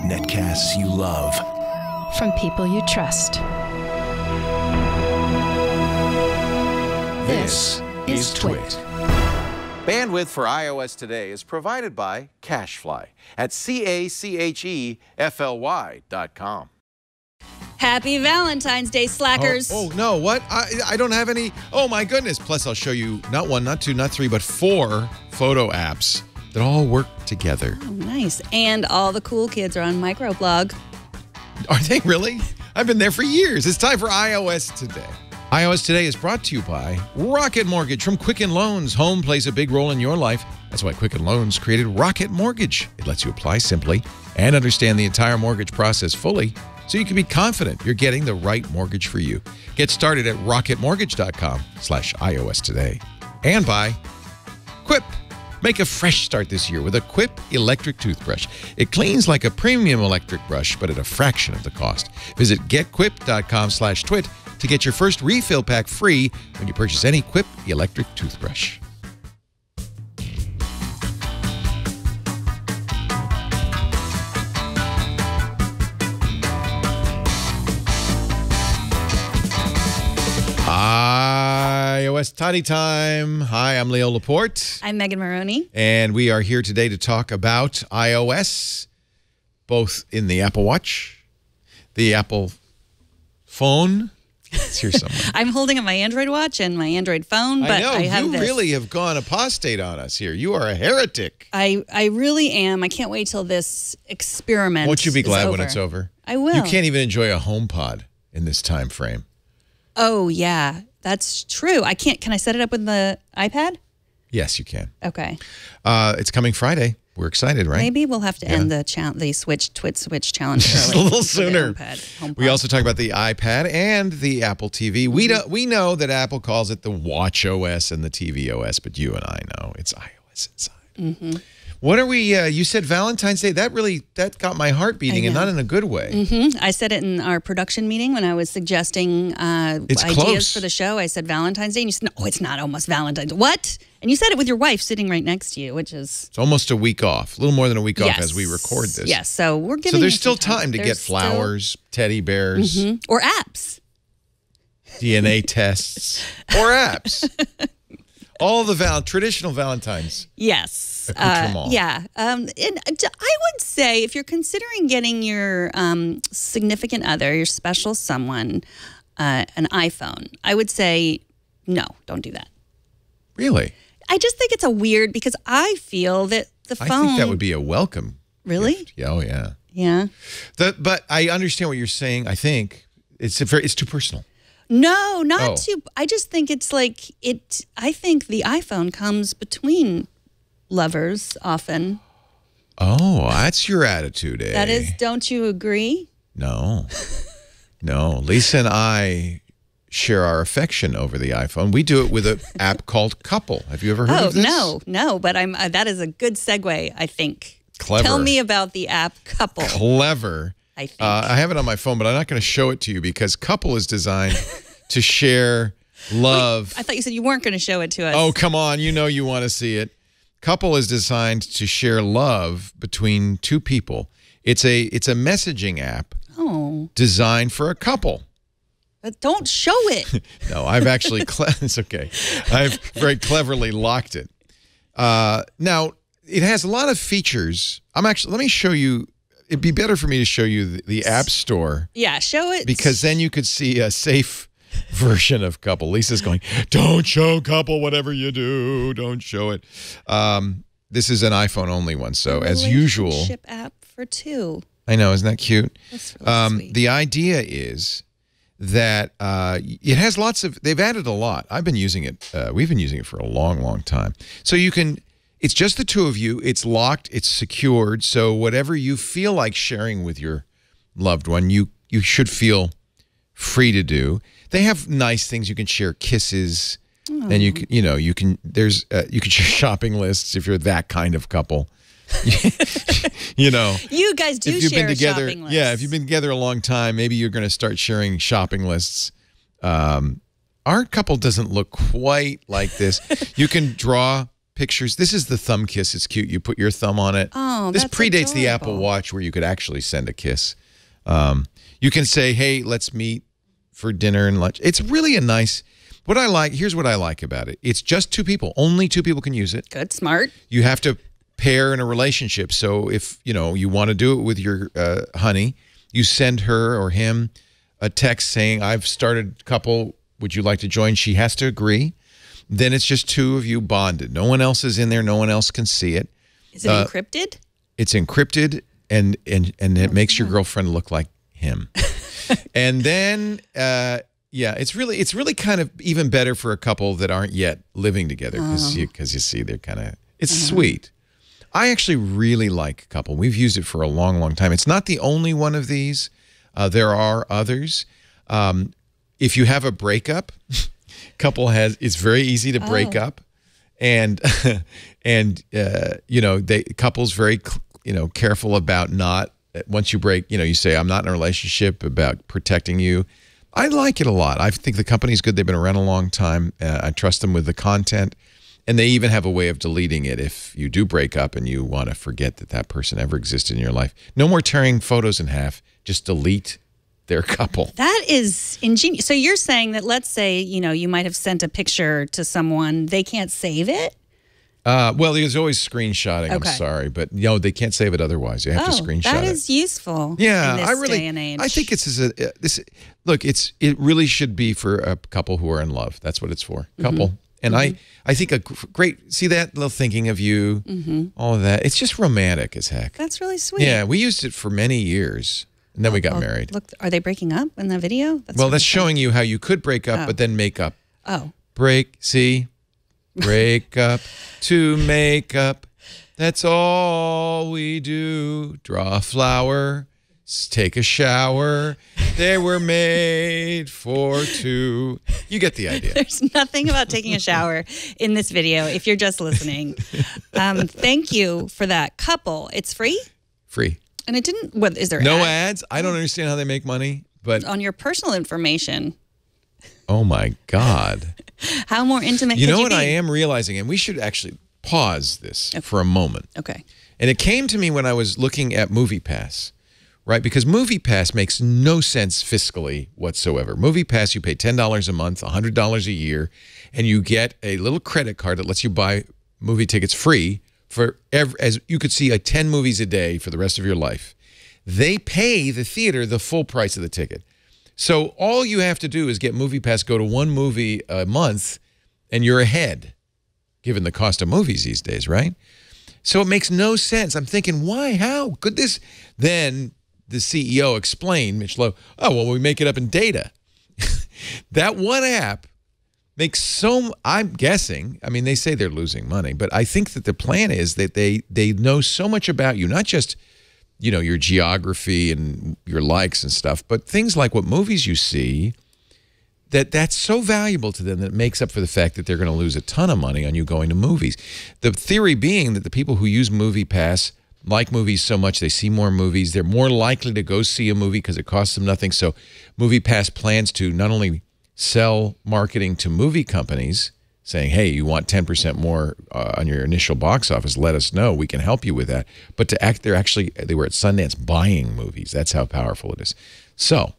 Netcasts you love. From people you trust. This is Twit. Bandwidth for iOS today is provided by CacheFly at CACHEFLY.com. Happy Valentine's Day, slackers. Oh, no, what? I don't have any. Oh, my goodness. Plus, I'll show you not one, not two, not three, but 4 photo apps that all work together. Oh, nice. And all the cool kids are on Microblog. Are they really? I've been there for years. It's time for iOS Today. iOS Today is brought to you by Rocket Mortgage from Quicken Loans. Home plays a big role in your life. That's why Quicken Loans created Rocket Mortgage. It lets you apply simply and understand the entire mortgage process fully, so you can be confident you're getting the right mortgage for you. Get started at rocketmortgage.com/iOS Today. And by Quip. Make a fresh start this year with a Quip electric toothbrush. It cleans like a premium electric brush, but at a fraction of the cost. Visit getquip.com/twit to get your first refill pack free when you purchase any Quip electric toothbrush. iOS Toddy Time. Hi, I'm Leo Laporte. I'm Megan Maroney. And we are here today to talk about iOS, both in the Apple Watch, the Apple phone. It's here somewhere. I'm holding up my Android watch and my Android phone, but I know, have you this. really have gone apostate on us here. You are a heretic. I really am. I can't wait till this experiment Won't you be glad is when over. it's over? I will. You can't even enjoy a HomePod in this time frame. Oh, yeah. That's true. I can't. Can I set it up with the iPad? Yes, you can. Okay. It's coming Friday. We're excited, right? Maybe we'll have to end the Twit Switch challenge Just early. a little sooner. HomePod. We also talk about the iPad and the Apple TV. We know that Apple calls it the Watch OS and the TV OS, but you and I know it's iOS inside. What are we? You said Valentine's Day. That got my heart beating, and not in a good way. I said it in our production meeting when I was suggesting ideas close for the show. I said Valentine's Day, and you said, "No, it's not almost Valentine's." What? And you said it with your wife sitting right next to you, which is It's almost a week off, a little more than a week off as we record this. Yes, so we're giving. So there's you some still time to get There's flowers, teddy bears, or apps. DNA tests, or apps. All the traditional Valentine's. Yes. Accoutrement. Yeah. And I would say if you're considering getting your significant other, your special someone, an iPhone, I would say no, don't do that. Really? I just think it's a weird, because I feel that the phone. I think that would be a welcome. Really? Gift. Yeah, oh, yeah. Yeah. But I understand what you're saying. I think it's too personal. No, not too. I just think it's like it. I think the iPhone comes between lovers often. Oh, that's your attitude, eh? That is. Don't you agree? No. No. Lisa and I share our affection over the iPhone. We do it with an app called Couple. Have you ever heard of this? No. But that is a good segue, I think. Clever. Tell me about the app Couple. Clever. I think. I have it on my phone, but I'm not going to show it to you because Couple is designed to share love. I thought you said you weren't going to show it to us. Oh, come on. You know you want to see it. Couple is designed to share love between two people. It's a messaging app designed for a couple. But don't show it. No, I've actually, it's okay. I've very cleverly locked it. Now, it has a lot of features. Let me show you. It'd be better for me to show you the App Store. Yeah, show it. Because then you could see a safe version of Couple. Lisa's going, don't show Couple, whatever you do. Don't show it. This is an iPhone-only one, so as usual. Relationship app for two. I know, isn't that cute? That's really sweet. The idea is that it has lots of, they've added a lot. I've been using it. We've been using it for a long, long time. So you can, it's just the two of you. It's locked. It's secured. So whatever you feel like sharing with your loved one, you should feel free to do. They have nice things. You can share kisses, and you can you can share shopping lists if you're that kind of couple. You guys do if you've share been together, shopping lists. yeah. If you've been together a long time, maybe you're going to start sharing shopping lists. Our couple doesn't look quite like this. You can draw pictures. This is the thumb kiss. It's cute. You put your thumb on it. Oh, this that's predates the Apple adorable. Watch where you could actually send a kiss. You can say, hey, let's meet for dinner and lunch. It's really a nice, here's what I like about it. It's just two people. Only two people can use it. Good, smart. You have to pair in a relationship. So if, you want to do it with your honey, you send her or him a text saying, I've started a couple. Would you like to join? She has to agree. Then it's just two of you bonded. No one else is in there. No one else can see it. Is it encrypted? It's encrypted, and it makes your girlfriend look like him. And then, it's really kind of even better for a couple that aren't yet living together because you see they're kind of, it's sweet. I actually really like Couple. We've used it for a long, long time. It's not the only one of these. There are others. If you have a breakup, Couple it's very easy to break up, and couple's very careful about not, once you break, you say I'm not in a relationship, about protecting you. I like it a lot. I think the company's good. They've been around a long time. I trust them with the content, and they even have a way of deleting it if you do break up and you want to forget that person ever existed in your life. No more tearing photos in half. Just delete their couple. That is ingenious. So you're saying that, let's say, you might have sent a picture to someone, they can't save it? Well, there's always screenshotting. Okay. I'm sorry, but they can't save it otherwise. You have to screenshot that it. is useful. Yeah, in this I really, day and age. I think it really should be for a couple who are in love. That's what it's for. Couple. And I think a great, see that little thinking of you, all of that. It's just romantic as heck. That's really sweet. Yeah, we used it for many years. And then we got married. Look, are they breaking up in the video? That's showing you how you could break up, but then make up. Oh. Break up to make up. That's all we do. Draw a flower, take a shower. They were made for two. You get the idea. There's nothing about taking a shower in this video if you're just listening. Thank you for that. Couple. It's free? Free. And it didn't, what, is there no ads? I don't understand how they make money, but on your personal information. Oh my God. How more intimate You could know you what be? I am realizing, and we should actually pause this for a moment. Okay. And it came to me when I was looking at MoviePass, right? Because MoviePass makes no sense fiscally whatsoever. MoviePass, you pay $10 a month, $100 a year, and you get a little credit card that lets you buy movie tickets free for as you could see 10 movies a day for the rest of your life. They pay the theater the full price of the ticket. So all you have to do is get MoviePass, go to one movie a month, and you're ahead, given the cost of movies these days, right? So it makes no sense. I'm thinking, why? How could this? Then the CEO explained, Mitch Lowe, we make it up in data. That one app makes I'm guessing, I mean, they say they're losing money, but I think that the plan is that they know so much about you, not just, your geography and your likes and stuff, but things like what movies you see, that's so valuable to them that it makes up for the fact that they're going to lose a ton of money on you going to movies. The theory being that the people who use MoviePass like movies so much, they see more movies, they're more likely to go see a movie because it costs them nothing. So MoviePass plans to not only sell marketing to movie companies saying, hey, you want 10% more on your initial box office, let us know. We can help you with that. But they were at Sundance buying movies. That's how powerful it is. So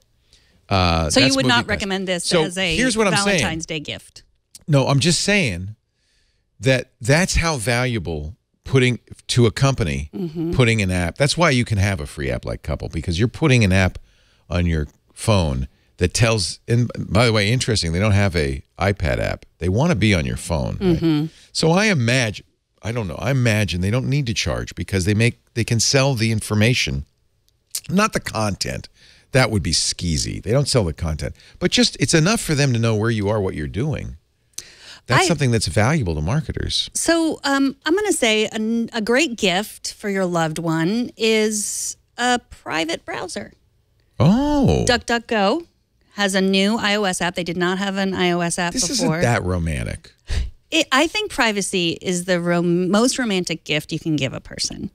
you would not recommend this as a Valentine's Day gift? No, I'm just saying that's how valuable putting to a company, putting an app. That's why you can have a free app like Couple, because you're putting an app on your phone that tells, and by the way, interesting, they don't have a iPad app. They want to be on your phone. Right? So I imagine they don't need to charge because they can sell the information, not the content. That would be skeezy. They don't sell the content, but just it's enough for them to know where you are, what you're doing. That's something that's valuable to marketers. So I'm going to say a great gift for your loved one is a private browser. Oh. DuckDuckGo has a new iOS app. They did not have an iOS app before. This isn't that romantic. I think privacy is the most romantic gift you can give a person.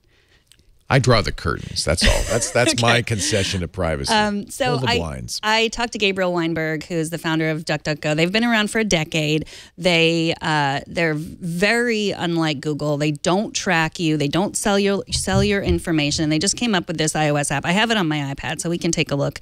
I draw the curtains. That's all. That's my concession to privacy. So Pull the blinds. I talked to Gabriel Weinberg, who's the founder of DuckDuckGo. They've been around for a decade. They're very unlike Google. They don't track you. They don't sell your information. They just came up with this iOS app. I have it on my iPad, so we can take a look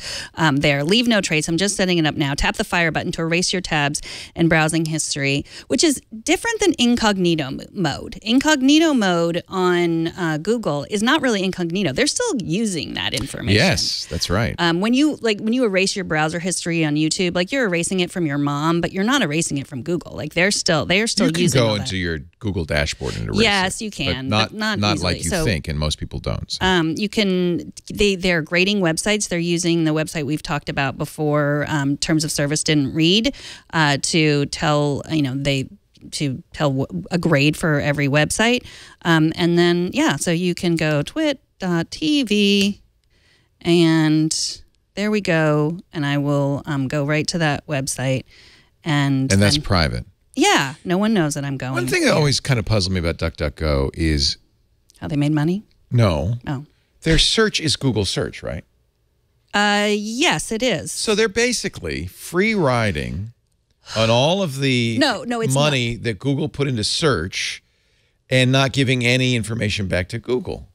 there. Leave no trace. I'm just setting it up now. Tap the fire button to erase your tabs and browsing history, which is different than incognito mode. Incognito mode on Google is not really incognito. They're still using that information. Yes, that's right. When you erase your browser history on YouTube, like you're erasing it from your mom, but you're not erasing it from Google. Like they are still you using can go all that. into your Google dashboard and erase Yes, it, you can, but not not easily. like you So, think, and most people don't. So. You can. They're grading websites. They're using the website we've talked about before. Terms of service didn't read to tell a grade for every website, and then so you can go twit.tv, and there we go, and I will go right to that website, and that's private. Yeah, no one knows that I'm going. One thing that always kind of puzzled me about DuckDuckGo is how they made money. No. Oh. Their search is Google search, right? Yes, it is. So they're basically free riding on all of the it's money that Google put into search and not giving any information back to Google.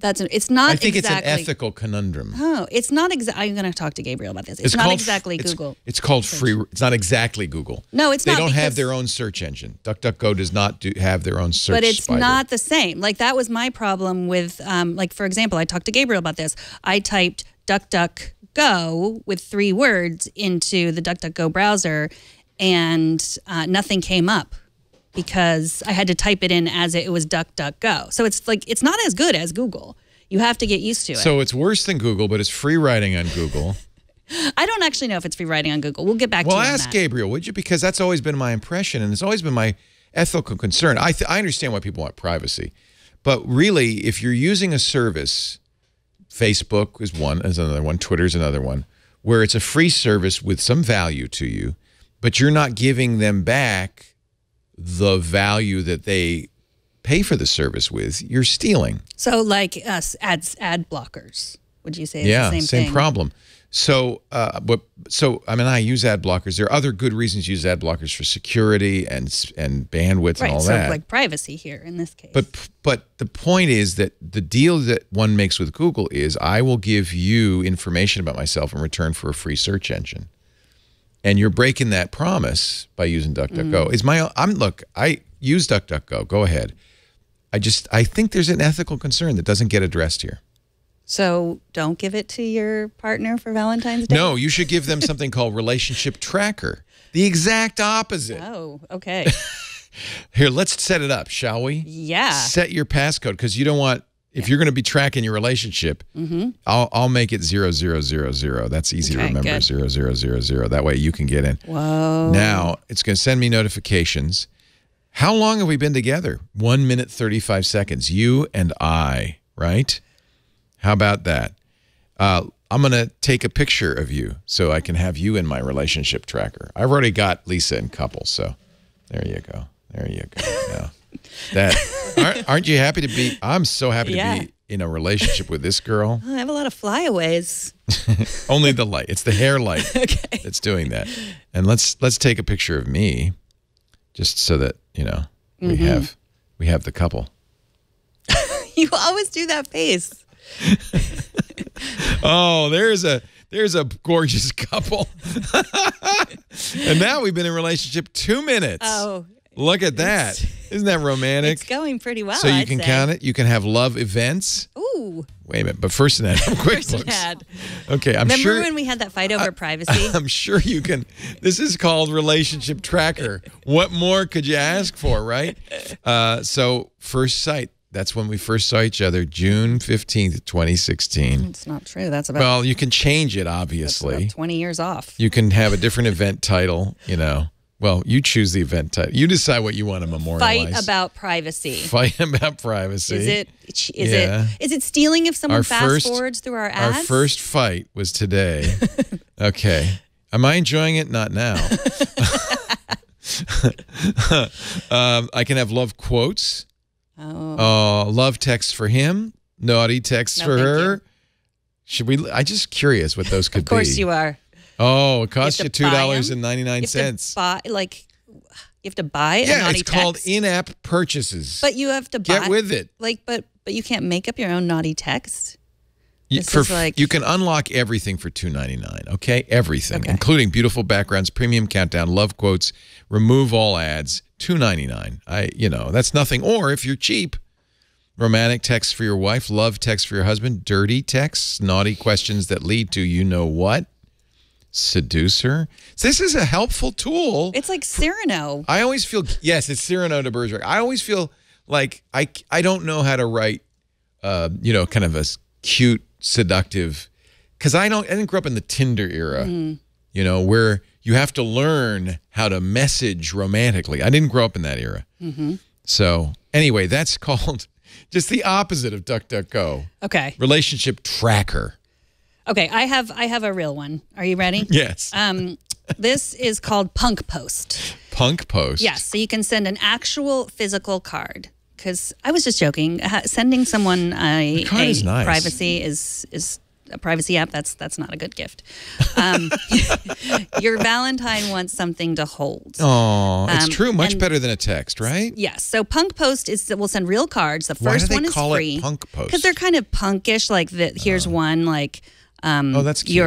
It's not. I think exactly, it's an ethical conundrum. Oh, it's not exactly. I'm going to talk to Gabriel about this. It's not exactly Google. It's called free. It's not exactly Google. No, it's not. They don't have their own search engine. DuckDuckGo does not have their own search. But it's spider. not the same. Like that was my problem with, like for example, I talked to Gabriel about this. I typed DuckDuckGo with 3 words into the DuckDuckGo browser, and nothing came up, because I had to type it in as it was DuckDuckGo. So it's like, it's not as good as Google. You have to get used to it. So it's worse than Google, but it's free writing on Google. I don't actually know if it's free writing on Google. We'll get back to you on that. Well, ask Gabriel, would you? Because that's always been my impression, and it's always been my ethical concern. I understand why people want privacy, but really, if you're using a service, Facebook is another one, Twitter is another one, where it's a free service with some value to you, but you're not giving them back the value that they pay for the service with, you're stealing. So like us, ad blockers, would you say it's the same same thing? problem. So, I use ad blockers. There are other good reasons to use ad blockers for security and bandwidth and all that. Right, so like privacy here in this case. But the point is that the deal that one makes with Google is I will give you information about myself in return for a free search engine. And you're breaking that promise by using DuckDuckGo. Look, I use DuckDuckGo. Go ahead. I think there's an ethical concern that doesn't get addressed here. So don't give it to your partner for Valentine's Day? No, you should give them something called Relationship Tracker. The exact opposite. Oh, okay. Here, let's set it up, shall we? Yeah. Set your passcode, because you don't want, if you're going to be tracking your relationship, I'll make it 0000. That's easy to remember, good. 0000. That way you can get in. Whoa. Now, it's going to send me notifications. How long have we been together? 1 minute, 35 seconds. You and I, right? How about that? I'm going to take a picture of you so I can have you in my relationship tracker. I've already got Lisa in couple, so there you go. There you go. Yeah. Aren't you happy to be? I'm so happy to be in a relationship with this girl. I have a lot of flyaways. Only the light. It's the hair light that's doing that. And let's take a picture of me, just so that we have the couple. You always do that face. Oh, there's a gorgeous couple. And now we've been in a relationship 2 minutes. Oh. Look at that. Isn't that romantic? It's going pretty well, So you can count it. You can have love events. Ooh. Wait a minute. But first an ad from QuickBooks. First an ad. Okay, Remember when we had that fight over privacy? I'm sure you can. This is called Relationship Tracker. What more could you ask for, right? So first sight. That's when we first saw each other, June 15th, 2016. It's not true. That's about, Well, you can change it, that's obviously. about 20 years off. You can have a different event title, Well, you choose the event title. You decide what you want to memorialize. Fight about privacy. Fight about privacy. Is it stealing if someone fast forwards through our ads? Our first fight was today. Okay. Am I enjoying it? Not now. I can have love quotes. Oh. Love text for him. naughty texts No, for thank her? you. Should we? I'm just curious what those could be. Of course you are. Oh, it costs you have to buy 'em. $2.99. You have to buy, you have to buy a Yeah, naughty it's called text. in-app purchases. But you have to buy. Get with it. But you can't make up your own naughty text. You, This is like- you can unlock everything for $2.99. Okay, everything, Okay. including beautiful backgrounds, premium countdown, love quotes, remove all ads. $2.99. That's nothing. Or if you're cheap, romantic texts for your wife, love texts for your husband, dirty texts, naughty questions that lead to you know what, seducer. So this is a helpful tool. It's like Cyrano. I always feel yes, it's Cyrano de Bergerac. I always feel like I don't know how to write, kind of a cute, seductive, because I didn't grow up in the Tinder era, where you have to learn how to message romantically. I didn't grow up in that era. So anyway, that's called just the opposite of DuckDuckGo. Okay. Relationship tracker. Okay. I have a real one. Are you ready? Yes. This is called Punk Post. Punk post. Yes. So you can send an actual physical card. Because I was just joking. Sending someone a card is nice. privacy is a privacy app. That's not a good gift. Your Valentine wants something to hold. Oh, it's true. Much and- better than a text, right? Yes. So Punk Post will send real cards. The Why do first they one is call it free. Punk Post? Because they're kind of punkish. Like here's one like. Oh, that's cute.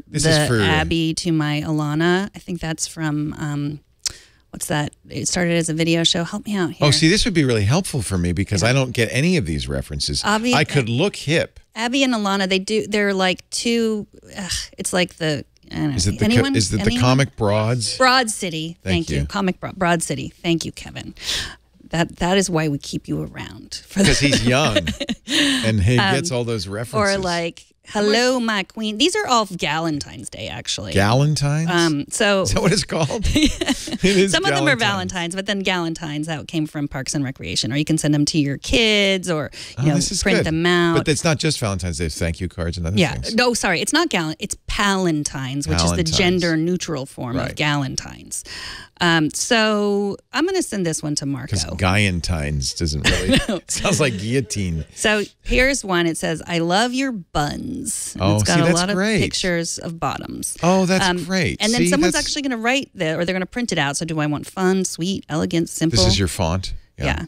This is for Abby to my Alana. I think that's from what's that? It started as a video show. Help me out here. Oh, see, this would be really helpful for me because I don't get any of these references. Abby- I could look hip. Abby and Alana, they're like two. It's like the. I don't know. Is it the Anyone? the comic broads? Broad City. Thank you. Broad City. Thank you, Kevin. That is why we keep you around. Because he's young and he gets all those references. Or like, hello, my queen. These are all Galentine's Day, actually. Galentine's? So Is that what it's called? It is some of them are Galentine's. Valentines, but then Galentine's that came from Parks and Recreation, or you can send them to your kids, or This is print good. them out. But it's not just Valentine's Day. It's thank you cards and other yeah, things. no, sorry, it's not It's Palentine's, which is the Palentine's. gender neutral form Right. of Galentine's. So I'm going to send this one to Marco. Because Galentine's doesn't really... It sounds like guillotine. So here's one. It says, "I love your buns." And Oh, it's got see, a that's lot great. of pictures of bottoms. Oh, that's great. And then See, someone's that's- actually going to write or they're going to print it out. So do I want fun, sweet, elegant, simple? This is your font? Yeah.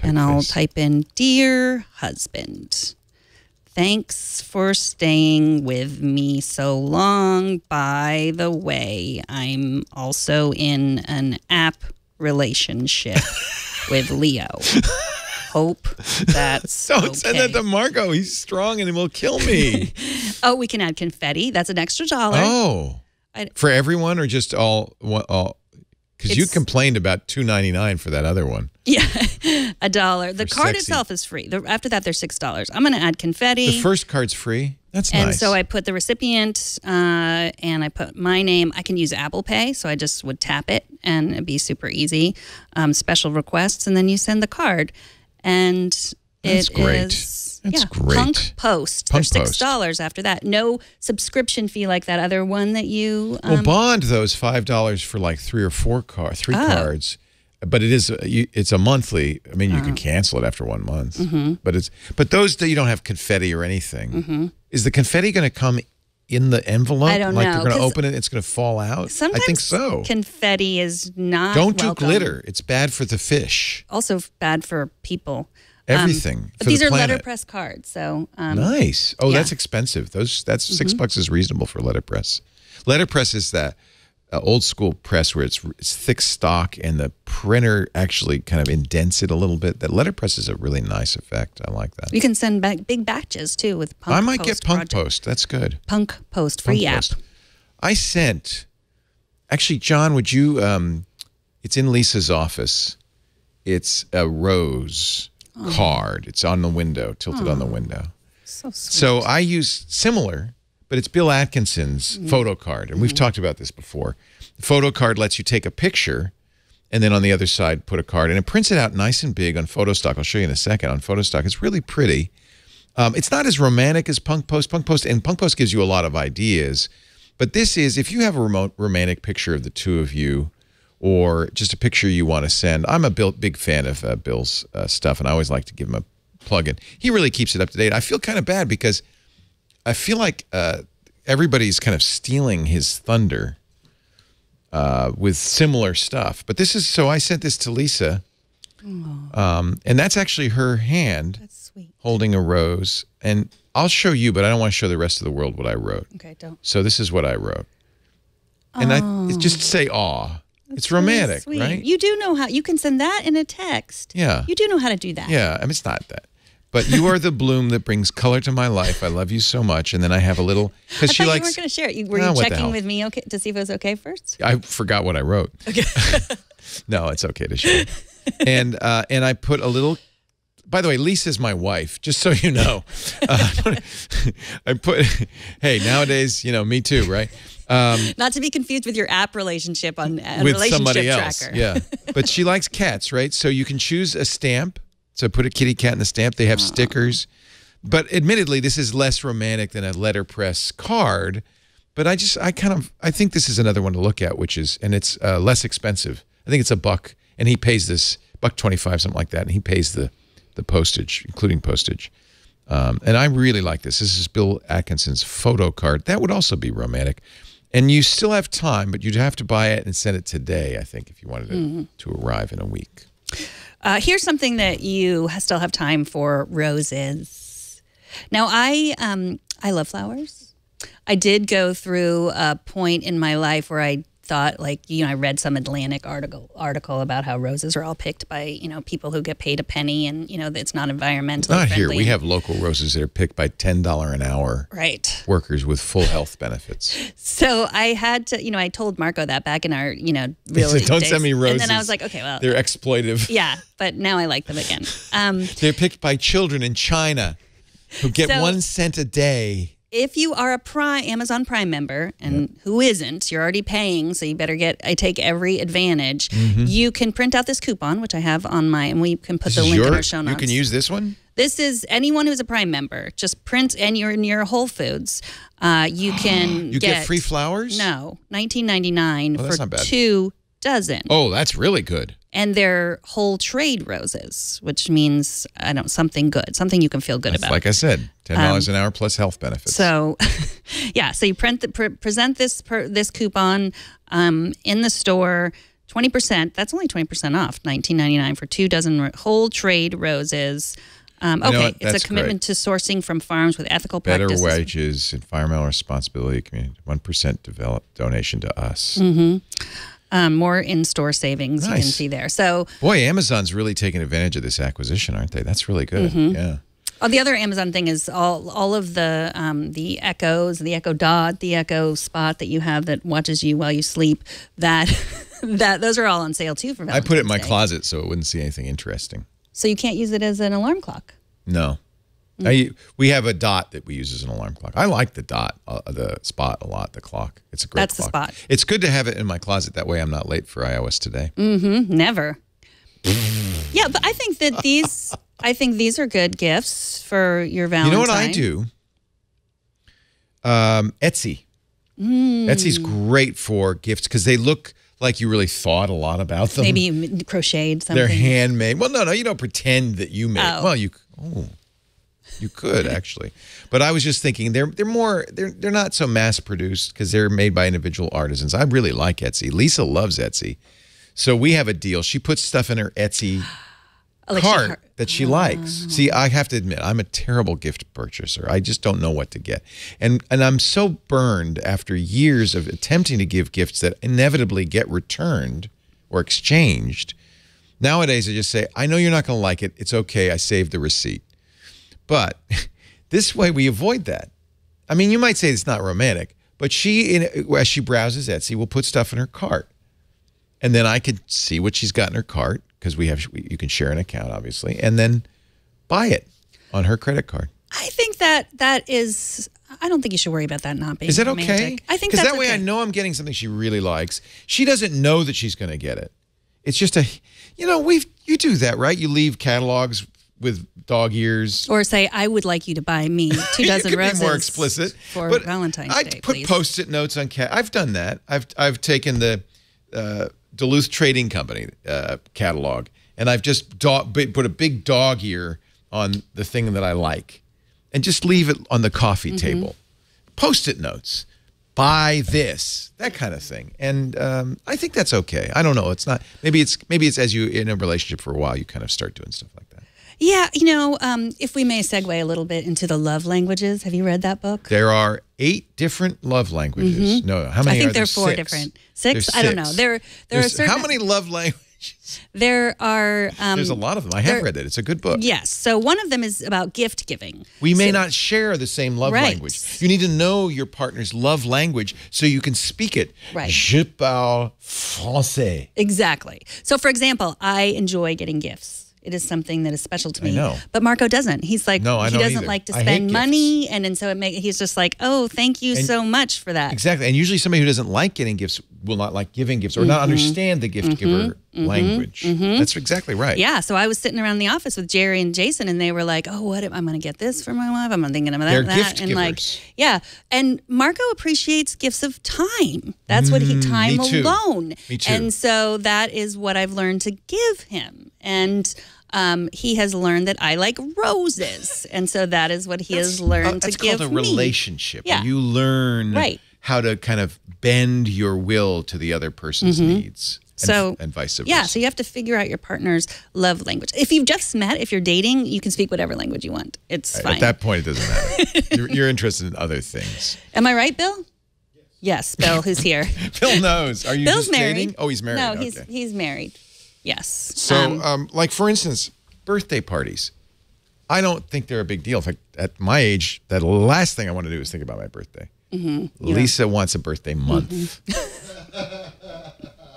And I'll Typeface. type in, "Dear husband, thanks for staying with me so long. By the way, I'm also in an app relationship with Leo. Hope that's Don't okay." send that to Marco. He's strong and he will kill me. Oh, we can add confetti. That's an extra $1. Oh. I- For everyone or just all? Because you It's- complained about $2.99 for that other one. Yeah, $1. The For card sexy. itself is free. After that, there's $6. I'm going to add confetti. The first card's free. That's And nice. so I put the recipient and I put my name. I can use Apple Pay, so I just would tap it and it'd be super easy. Special requests, and then you send the card. And That's it great. is That's great. Punk Post. Punk There's Post. $6 after that. No subscription fee like that other one that you. Well, Bond, though, is $5 for like three cards. But it's a monthly. I mean, you can cancel it after 1 month. Mm-hmm. But those that you don't have confetti or anything. Is the confetti going to come in the envelope? I don't like know, you're going to 'cause open it, it's going to fall out. Sometimes I think so. confetti is not. Don't do welcome. glitter. It's bad for the fish. Also bad for people. Everything. But for these the are planet. letterpress cards, so Nice. Oh, yeah. Mm-hmm. that's expensive. That's $6 is reasonable for letterpress. Letterpress is that old school press where it's thick stock and the printer actually kind of indents it a little bit. That letterpress is a really nice effect. I like that. you can send back big batches too with Punk I might Post get Punk project. Post. That's good. Punk Post free Punk app. Post. I sent. Actually, John, would you? It's in Lisa's office. It's a rose card. It's on the window, tilted on the window. So sweet. So I use similar, but it's Bill Atkinson's photo card. And we've talked about this before. The photo card lets you take a picture and then on the other side put a card. And it prints it out nice and big on PhotoStock. I'll show you in a second on PhotoStock. It's really pretty. It's not as romantic as Punk Post. Punk Post gives you a lot of ideas. But this is, if you have a romantic picture of the two of you or just a picture you want to send. I'm a big fan of Bill's stuff, and I always like to give him plug-in. He really keeps it up to date. I feel kind of bad because I feel like everybody's kind of stealing his thunder with similar stuff. But this is, so I sent this to Lisa, and that's actually her hand. That's sweet. Holding a rose. And I'll show you, but I don't want to show the rest of the world what I wrote. Okay, don't. So this is what I wrote. And it's just say aw. It's romantic, Sweet. right? You do know how, you can send that in a text. Yeah. You do know how to do that. Yeah, I mean, it's not that. But you are the bloom that brings color to my life. I love you so much. And then I have a little, because she I thought likes. you weren't going to share it. Were Oh, you what the checking hell. with me to see if it was okay first? I forgot what I wrote. Okay. No, it's okay to share. And I put a little. By the way, Lisa's my wife, just so you know. I put, hey, nowadays, you know, me too, right? Not to be confused with your app relationship on a With relationship somebody else. tracker. Yeah. But she likes cats, right? So you can choose a stamp. So put a kitty cat in the stamp. They have stickers. But admittedly, this is less romantic than a letterpress card. But I think this is another one to look at, which is, and it's less expensive. I think it's $1, and he pays this $1.25, something like that, and he pays the postage, including postage. And I really like this. This is Bill Atkinson's photo card. That would also be romantic. And you still have time, but you'd have to buy it and send it today, I think, if you wanted it to arrive in a week. Here's something that you still have time for, roses. Now, I love flowers. I did go through a point in my life where I thought, like, you know, I read some Atlantic article about how roses are all picked by, you know, people who get paid a penny, and, you know, that it's not environmentally Not friendly. here. We have local roses that are picked by $10 an hour. Right. Workers with full health benefits. So I had to, you know, I told Marco that back in our, you know, real He said, "Don't days. send me roses. And then I was like, okay, well, They're exploitive. yeah, but now I like them again. They're picked by children in China who get So- 1 cent a day. If you are a Amazon Prime member, and who isn't, you're already paying, so you better take every advantage. You can print out this coupon, which I have on my, and we can put the link in our show notes. You can use this one? This is anyone who's a Prime member. Just print, and you're near Whole Foods. You can You get free flowers? No, $19.99 that's for not bad. 2 dozen. Oh, that's really good. And they're whole trade roses, which means something good, something you can feel good about. Like I said, $10 an hour plus health benefits. So, yeah. So you present this coupon in the store, 20%. That's only 20% off, $19.99 for 2 dozen whole trade roses. Okay, it's That's a commitment to sourcing from farms with ethical better practices. wages, environmental responsibility, community, 1% donation to us. More in-store savings you can Nice. see there. So, Boy, Amazon's really taking advantage of this acquisition, aren't they? That's really good. Yeah. the other Amazon thing is all of the Echoes, the Echo Dot, the Echo Spot that you have that watches you while you sleep. That those are all on sale too for I Valentine's put it in my Day. closet so it wouldn't see anything interesting. So you can't use it as an alarm clock. No. We have a Dot that we use as an alarm clock. I like the Dot, the Spot a lot, the clock. It's a great That's the clock. Spot. It's good to have it in my closet. That way I'm not late for iOS today. Never. Yeah, but I think that these are good gifts for your Valentine. You know what I do? Etsy. Etsy's great for gifts because they look like you really thought a lot about them. Maybe you crocheted something. They're handmade. Well, no, you don't pretend that you made. Oh. Well, you could actually, but I was just thinking they're not so mass produced because they're made by individual artisans. I really like Etsy. Lisa loves Etsy, so we have a deal. She puts stuff in her Etsy cart that she likes. See, I have to admit, I'm a terrible gift purchaser. I just don't know what to get, and I'm so burned after years of attempting to give gifts that inevitably get returned or exchanged. Nowadays, I just say, I know you're not going to like it. It's okay. I saved the receipt. But this way we avoid that. I mean, you might say it's not romantic, but as she browses Etsy, will put stuff in her cart. And then I could see what she's got in her cart because you can share an account, obviously, and then buy it on her credit card. I think that is. I don't think you should worry about that not being. Is that romantic. okay? I think because that's that way okay. I know I'm getting something she really likes. She doesn't know that she's going to get it. It's just you do that, right? You leave catalogs with dog ears. Or say, I would like you to buy me 2 dozen you could roses. be more explicit for but Valentine's I Day. put Please. Post-it notes on cat. I've done that. I've taken the Duluth Trading Company catalog, and I've just put a big dog ear on the thing that I like and just leave it on the coffee table. Post-it notes. Buy this, that kind of thing. And I think that's okay. I don't know. It's not. Maybe it's as you in a relationship for a while, you kind of start doing stuff like that. Yeah, you know, if we may segue a little bit into the love languages. Have you read that book? There are 8 different love languages. No, how many? I think are there are 4 6? different. 6? There's I don't know. 6. There are certain. How many love languages? There are. There's a lot of them. I have read it. It's a good book. Yes. So one of them is about gift giving. We may not share the same love Right. language. You need to know your partner's love language so you can speak it. Right. Je parle français. Exactly. So, for example, I enjoy getting gifts. It is something that is special to me. I know. But Marco doesn't. He's like, No, I he don't doesn't either. like to I hate spend gifts. money. And so he's just like, oh, thank you so much for that. Exactly. And usually somebody who doesn't like getting gifts will not like giving gifts or not understand the gift giver language. That's exactly right. Yeah. So I was sitting around the office with Jerry and Jason, and they were like, oh, I'm going to get this for my wife. I'm thinking of that. They're that. gift and givers. like, yeah. And Marco appreciates gifts of time. That's what time me too. alone. Me too. And so that is what I've learned to give him. And he has learned that I like roses. And so that is what he has learned to It's give called a me. relationship. Yeah. You learn Right. how to kind of bend your will to the other person's needs. And vice versa. Yeah, so you have to figure out your partner's love language. If you've just met, if you're dating, you can speak whatever language you want. It's fine. At that point, it doesn't matter. you're interested in other things. Am I right, Bill? Yes, Bill, who's here. Bill knows. Are you Bill's just married. dating? Oh, he's married. No, Okay. he's married. Yes. So, like for instance, birthday parties. I don't think they're a big deal. In fact, at my age, the last thing I want to do is think about my birthday. Lisa wants a birthday month.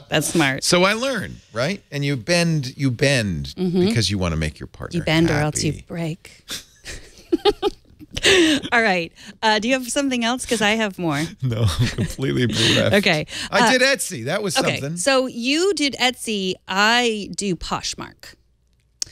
That's smart. So I learn, right? And you bend because you want to make your partner You bend happy. or else you break. All right. Do you have something else? Because I have more. No, I'm completely bereft. Okay. I did Etsy. That was Okay. something. So you did Etsy. I do Poshmark.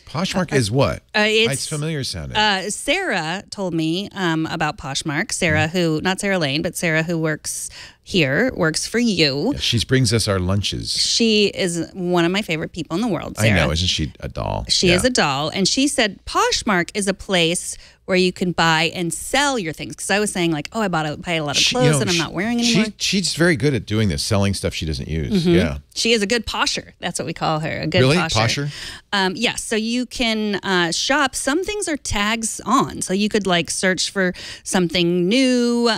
Poshmark is what? It's It's familiar sounding. Sarah told me about Poshmark. Sarah, not Sarah Lane, but Sarah who works here, works for you. She brings us our lunches. She is one of my favorite people in the world, I Sarah. know. Isn't she a doll? She is a doll. And she said Poshmark is a place where you can buy and sell your things. Because I was saying like, oh, I buy a lot of clothes that I'm not wearing anymore. She's very good at doing this, selling stuff she doesn't use. Yeah. She is a good posher. That's what we call her, a good Really? posher. Posher? Yes. So you can shop. Some things are tags on. So you could like search for something new.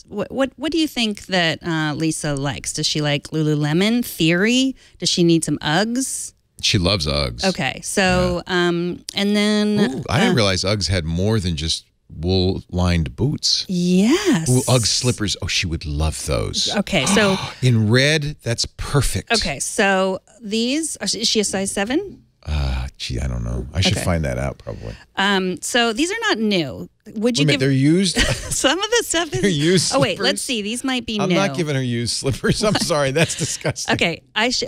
What do you think that Lisa likes? Does she like Lululemon, Theory? Does she need some Uggs? She loves Uggs. Okay. So and then Ooh, I didn't realize Uggs had more than just wool-lined boots. yes. Ooh, Ugg slippers. Oh, she would love those. Okay. So In red, that's perfect. okay. So these is she a size 7? Gee, I don't know. I should Okay. find that out probably. So these are not new. Would you Wait a minute, give they're used. some of the stuff is They're used Oh wait, slippers? let's see. These might be I'm new. not giving her used slippers. I'm sorry. That's disgusting. Okay,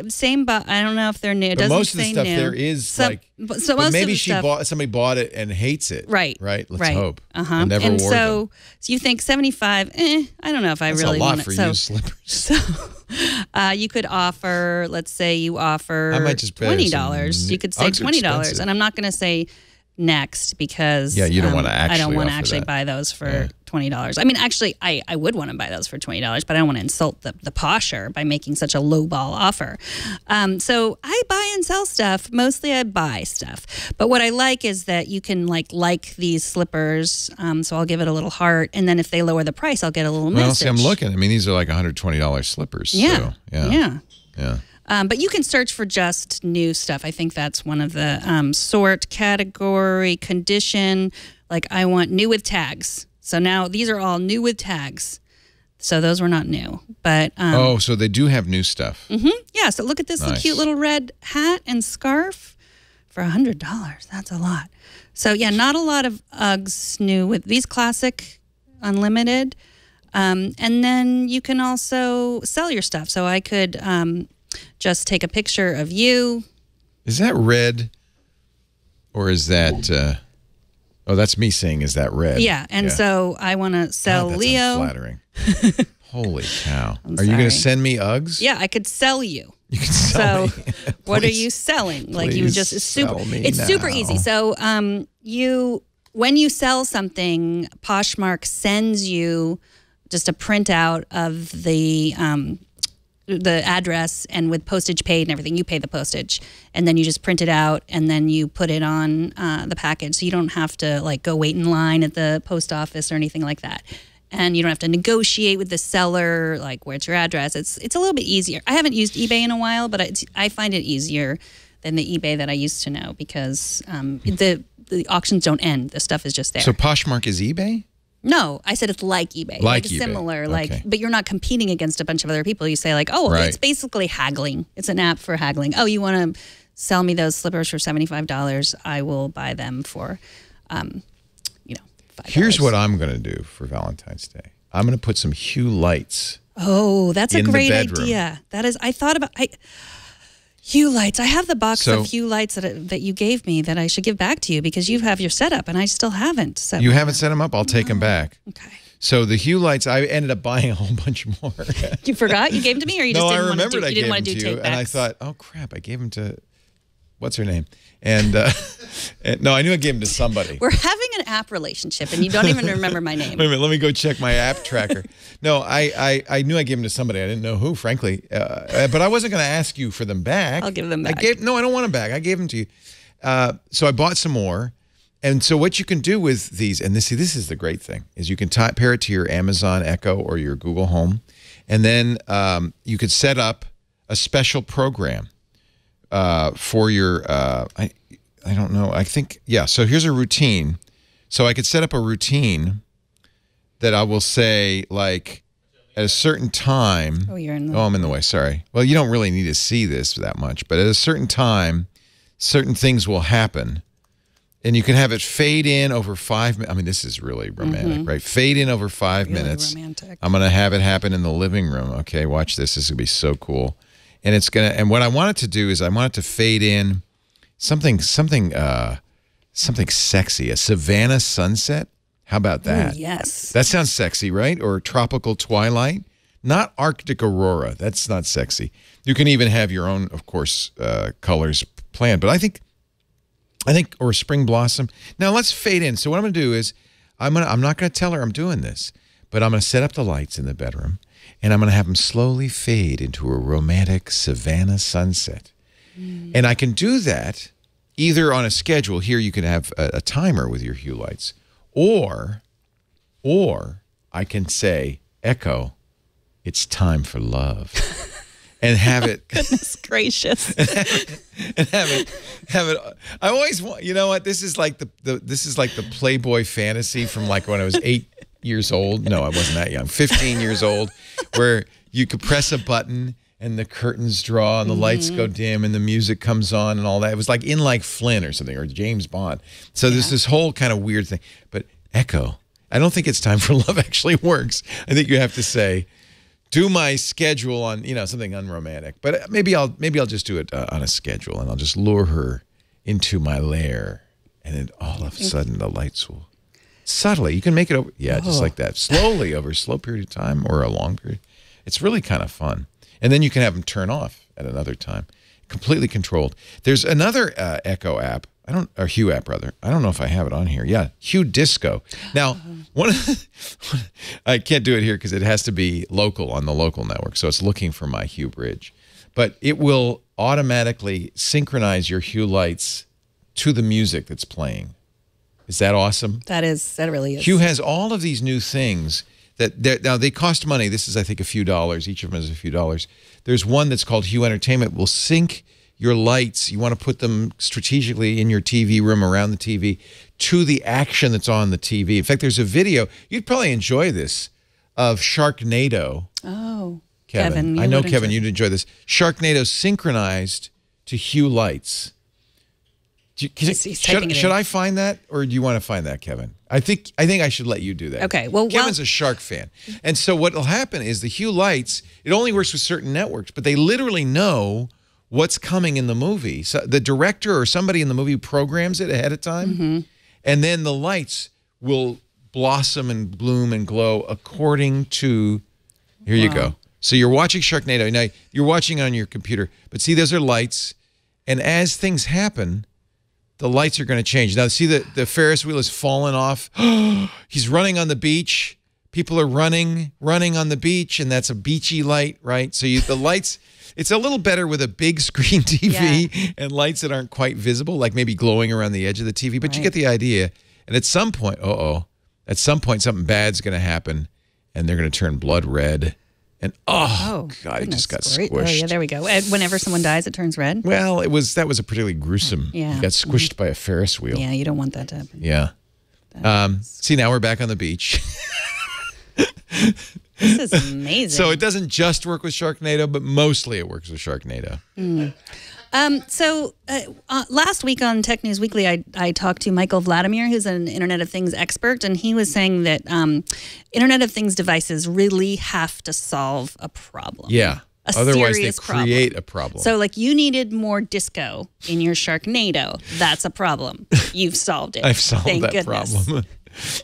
same, but I don't know if they're new. It But doesn't most of the say stuff new. there is Some, but most of maybe the stuff, somebody bought it and hates it. Right. Right. Let's right. hope. Uh-huh. I never and wore so, them. so you think 75? I don't know if I That's really a lot want for it. So, used slippers. so you could offer. Let's say you offer I might just pay $20. You could say Uggs are $20, expensive. and I'm not going to say next because Yeah, you don't wanna I don't actually want to offer actually that. buy those for $20. I mean, actually, I would want to buy those for $20, but I don't want to insult the posher by making such a low ball offer. So I buy and sell stuff. Mostly I buy stuff. But what I like is that you can like these slippers. So I'll give it a little heart. And then if they lower the price, I'll get a little Well, message. see, I'm looking. I mean, these are like $120 slippers. Yeah. So, yeah. Yeah. Yeah. But you can search for just new stuff. I think that's one of the sort, category, condition. Like I want new with tags. So now these are all new with tags. So those were not new. But Oh, so they do have new stuff. yeah, so look at this Nice. cute little red hat and scarf for $100. That's a lot. So yeah, not a lot of Uggs new with these classic unlimited. And then you can also sell your stuff. So I could just take a picture of you. Is that red? Or is that oh, that's me saying is that red? Yeah, and so I want to sell God, that's Leo. unflattering. Holy cow. I'm Are you going to sorry. send me Uggs? Yeah, I could sell you. You can sell So, me. what are Please- you selling? Like you please just it's super. sell me It's super now. easy. So, when you sell something, Poshmark sends you just a printout of the address and with postage paid and everything. You pay the postage, and then you just print it out and then you put it on the package. So you don't have to like go wait in line at the post office or anything like that. And you don't have to negotiate with the seller, like where's your address. It's a little bit easier. I haven't used eBay in a while, but I find it easier than the eBay that I used to know because the auctions don't end. The stuff is just there. So Poshmark is eBay? No, I said it's like eBay. Like eBay. Similar, Okay. but you're not competing against a bunch of other people. You say like, oh, Right. it's basically haggling. It's an app for haggling. Oh, you want to sell me those slippers for $75? I will buy them for, $5. Here's what I'm going to do for Valentine's Day. I'm going to put some Hue lights. Oh, that's a in the great bedroom. idea. That is, I thought about Hue lights. I have the box So- of Hue lights that you gave me that I should give back to you because you have your setup and I still haven't. Set You mine haven't up. set them up? I'll take them back. Okay. So the Hue lights, I ended up buying a whole bunch more. You forgot you gave them to me, or you just No, I didn't want to remembered do? I You gave didn't them want to to do you, take and I backs. thought, oh crap, I gave them to, what's her name? And no, I knew I gave them to somebody. We're having an app relationship, and you don't even remember my name. Wait a minute, let me go check my app tracker. No, I knew I gave them to somebody. I didn't know who, frankly. But I wasn't going to ask you for them back. I'll give them back. No, I don't want them back. I gave them to you. So I bought some more. And so what you can do with these, and this is the great thing, is you can pair it to your Amazon Echo or your Google Home. And then you could set up a special program for your, I don't know, I think, yeah. So here's a routine. So I could set up a routine that I will say, like, at a certain time. Oh, you're in the. Oh, I'm in the way. Sorry. Well, you don't really need to see this that much, but at a certain time, certain things will happen. And you can have it fade in over 5 minutes. I mean, this is really romantic, right? Fade in over 5 Really minutes. romantic. I'm going to have it happen in the living room. Okay, watch this. This is going to be so cool. And it's going to, and what I want it to do is I want it to fade in something sexy, a Savannah sunset. How about that? Ooh, yes. That sounds sexy, right? Or tropical twilight. Not Arctic aurora. That's not sexy. You can even have your own, of course, colors planned. But I think, or spring blossom. Now let's fade in. So what I'm going to do is, I'm not going to tell her I'm doing this, but I'm going to set up the lights in the bedroom, and I'm going to have them slowly fade into a romantic Savannah sunset. And I can do that either on a schedule. Here you can have a timer with your Hue lights, or I can say, Echo, it's time for love. And have it Goodness gracious. and have it. I always want. You know what? This is like the Playboy fantasy from like when I was 8 years old. No, I wasn't that young. 15 years old, where you could press a button and the curtains draw and the lights go dim and the music comes on and all that. It was like in like Flynn or something, or James Bond. So there's this whole kind of weird thing. But Echo, I don't think it's time for love actually works. I think you have to say, do my schedule on, something unromantic. But maybe I'll just do it on a schedule, and I'll just lure her into my lair, and then all of a sudden the lights will subtly. You can make it over, just like that, slowly over a slow period of time or a long period. It's really kind of fun, and then you can have them turn off at another time, completely controlled. There's another Echo app. Or Hue app rather. I don't know if I have it on here. Yeah, Hue Disco. Now, I can't do it here because it has to be local on the local network. So it's looking for my Hue bridge, but it will automatically synchronize your Hue lights to the music that's playing. Is that awesome? That really is. Hue has all of these new things now they cost money. This is, I think, a few dollars. Each of them is a few dollars. There's one that's called Hue Entertainment. Will sync your lights, you want to put them strategically in your TV room, around the TV, to the action that's on the TV. In fact, there's a video, you'd probably enjoy this, of Sharknado. Oh, Kevin. I know, Kevin, you'd enjoy this. Sharknado synchronized to Hue lights. Should I find that, or do you want to find that, Kevin? I think I should let you do that. Okay. Well, Kevin's a shark fan, and so what will happen is the Hue lights. It only works with certain networks, but they literally know what's coming in the movie. So the director or somebody in the movie programs it ahead of time, and then the lights will blossom and bloom and glow according to. Here you go. So you're watching Sharknado. Now, you're watching on your computer. But see, those are lights. And as things happen, the lights are going to change. Now, see, the Ferris wheel is falling off. He's running on the beach. People are running on the beach, and that's a beachy light, right? So the lights, it's a little better with a big screen TV and lights that aren't quite visible, like maybe glowing around the edge of the TV. But you get the idea. And at some point, at some point, something bad's going to happen, and they're going to turn blood red. And God, it just got squished. Oh, yeah, there we go. Whenever someone dies, it turns red. Well, that was a particularly gruesome. Yeah. He got squished by a Ferris wheel. Yeah, you don't want that to happen. Yeah. See, now we're back on the beach. This is amazing. So it doesn't just work with Sharknado, but mostly it works with Sharknado. Last week on Tech News Weekly, I talked to Michael Vladimir, who's an Internet of Things expert, and he was saying that Internet of Things devices really have to solve a problem. Yeah. Otherwise, they create a problem. So, like, you needed more disco in your Sharknado. That's a problem. You've solved it. I've solved Thank that goodness. problem.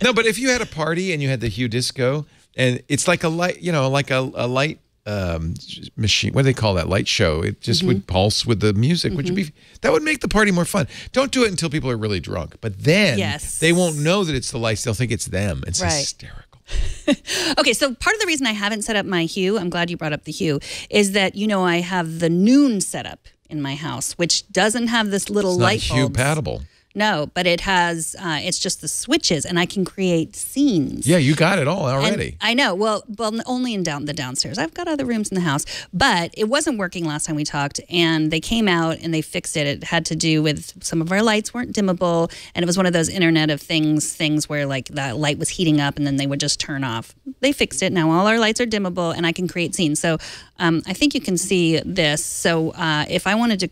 No, but if you had a party and you had the Hue Disco, and it's like a light, like a light machine. What do they call that? Light show. It just would pulse with the music. That would make the party more fun. Don't do it until people are really drunk. But then they won't know that it's the lights. They'll think it's them. It's hysterical. Okay, so part of the reason I haven't set up my Hue, I'm glad you brought up the Hue, is that, I have the Noon setup in my house, which doesn't have this little light bulb. Hue compatible. No, but it has, it's just the switches, and I can create scenes. Yeah, you got it all already. And I know. Well, only in the downstairs. I've got other rooms in the house, but it wasn't working last time we talked, and they came out and they fixed it. It had to do with some of our lights weren't dimmable, and it was one of those Internet of Things where, like, that light was heating up and then they would just turn off. They fixed it. Now all our lights are dimmable, and I can create scenes. So I think you can see this. So if I wanted to